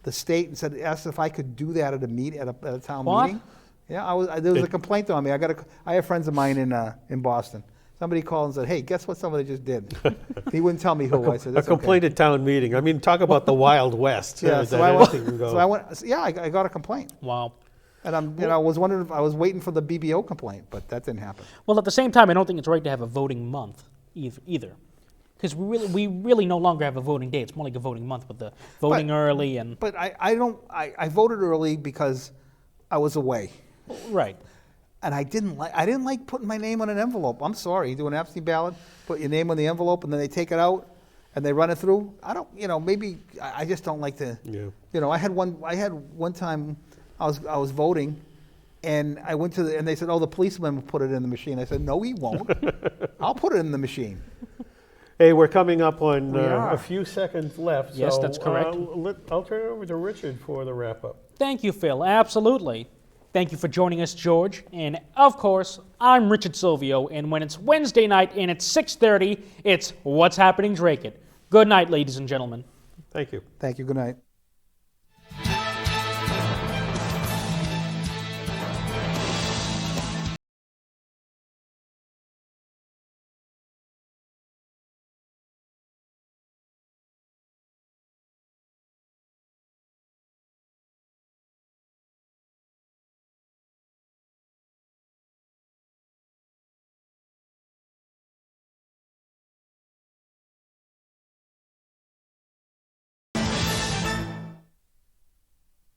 the state and asked if I could do that at a town meeting. Yeah, there was a complaint on me. I have friends of mine in Boston. Somebody called and said, "Hey, guess what somebody just did?" He wouldn't tell me who. I said, "A complaint at town meeting." I mean, talk about the Wild West. Yeah, I got a complaint. Wow. And I was wondering if I was waiting for the BBO complaint, but that didn't happen. Well, at the same time, I don't think it's right to have a voting month either. Because we really no longer have a voting day. It's more like a voting month with the voting early and. But I voted early because I was away. Right. And I didn't like putting my name on an envelope. I'm sorry, you do an absentee ballot, put your name on the envelope, and then they take it out and they run it through. I don't, maybe I just don't like to. Yeah. I had one time I was voting, and I went to and they said, "Oh, the policeman will put it in the machine." I said, "No, he won't. I'll put it in the machine." Hey, we're coming up on a few seconds left. Yes, so, that's correct. I'll turn it over to Richard for the wrap-up. Thank you, Phil. Absolutely. Thank you for joining us, George. And, of course, I'm Richard Silvio, and when it's Wednesday night and it's 6:30, it's What's Happening Dracut. Good night, ladies and gentlemen. Thank you. Thank you. Good night.